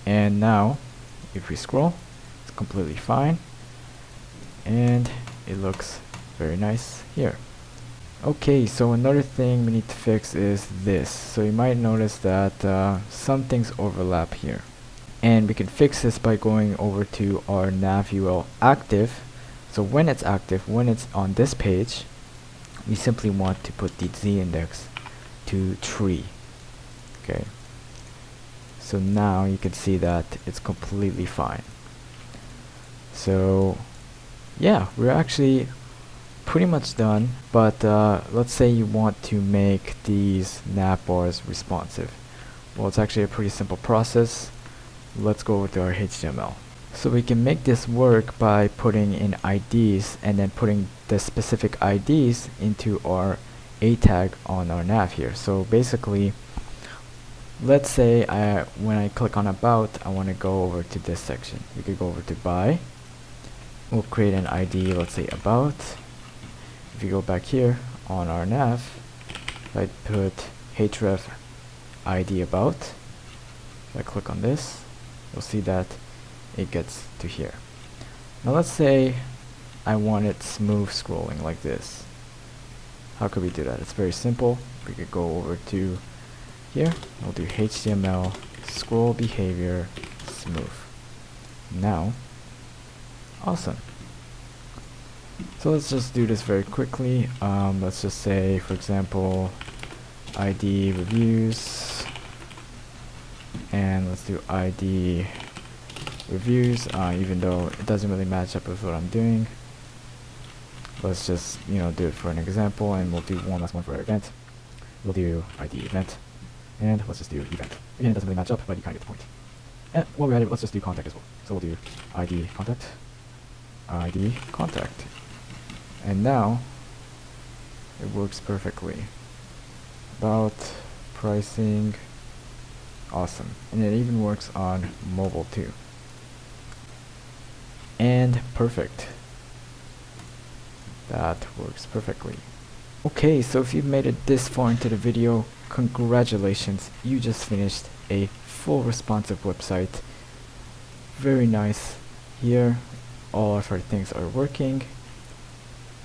and now if we scroll, it's completely fine, and it looks very nice here. Okay, so another thing we need to fix is this. So you might notice that some things overlap here, and we can fix this by going over to our navul active. So when it's active, when it's on this page, we simply want to put the z-index to tree. Okay, so now you can see that it's completely fine. So yeah, we're actually pretty much done, but let's say you want to make these navbars responsive. Well, it's actually a pretty simple process. Let's go over to our HTML. So we can make this work by putting in IDs and then putting the specific IDs into our A tag on our nav here. So basically, let's say when I click on about, I want to go over to this section. We could go over to buy. We'll create an ID, let's say about. If you go back here on our nav, if I put href ID about, if I click on this, you'll see that it gets to here. Now let's say I want it smooth scrolling like this. How could we do that? It's very simple. We could go over to here. We'll do HTML scroll behavior smooth. Now, awesome. So let's just do this very quickly. Let's just say, for example, ID reviews, and let's do ID reviews, even though it doesn't really match up with what I'm doing. Let's just, do it for an example, and we'll do one last one for our event. We'll do ID event, and let's just do event. Again, it doesn't really match up, but you kind of get the point. And while we're at it, let's just do contact as well. So we'll do ID contact, and now it works perfectly. About pricing, awesome, and it even works on mobile too. And perfect. That works perfectly. Okay, so if you've made it this far into the video, congratulations, you just finished a full responsive website. Very nice. Here, all of our things are working.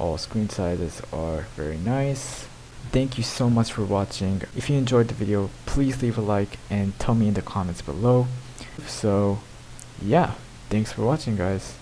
All screen sizes are very nice. Thank you so much for watching. If you enjoyed the video, please leave a like and tell me in the comments below. So, yeah, thanks for watching, guys.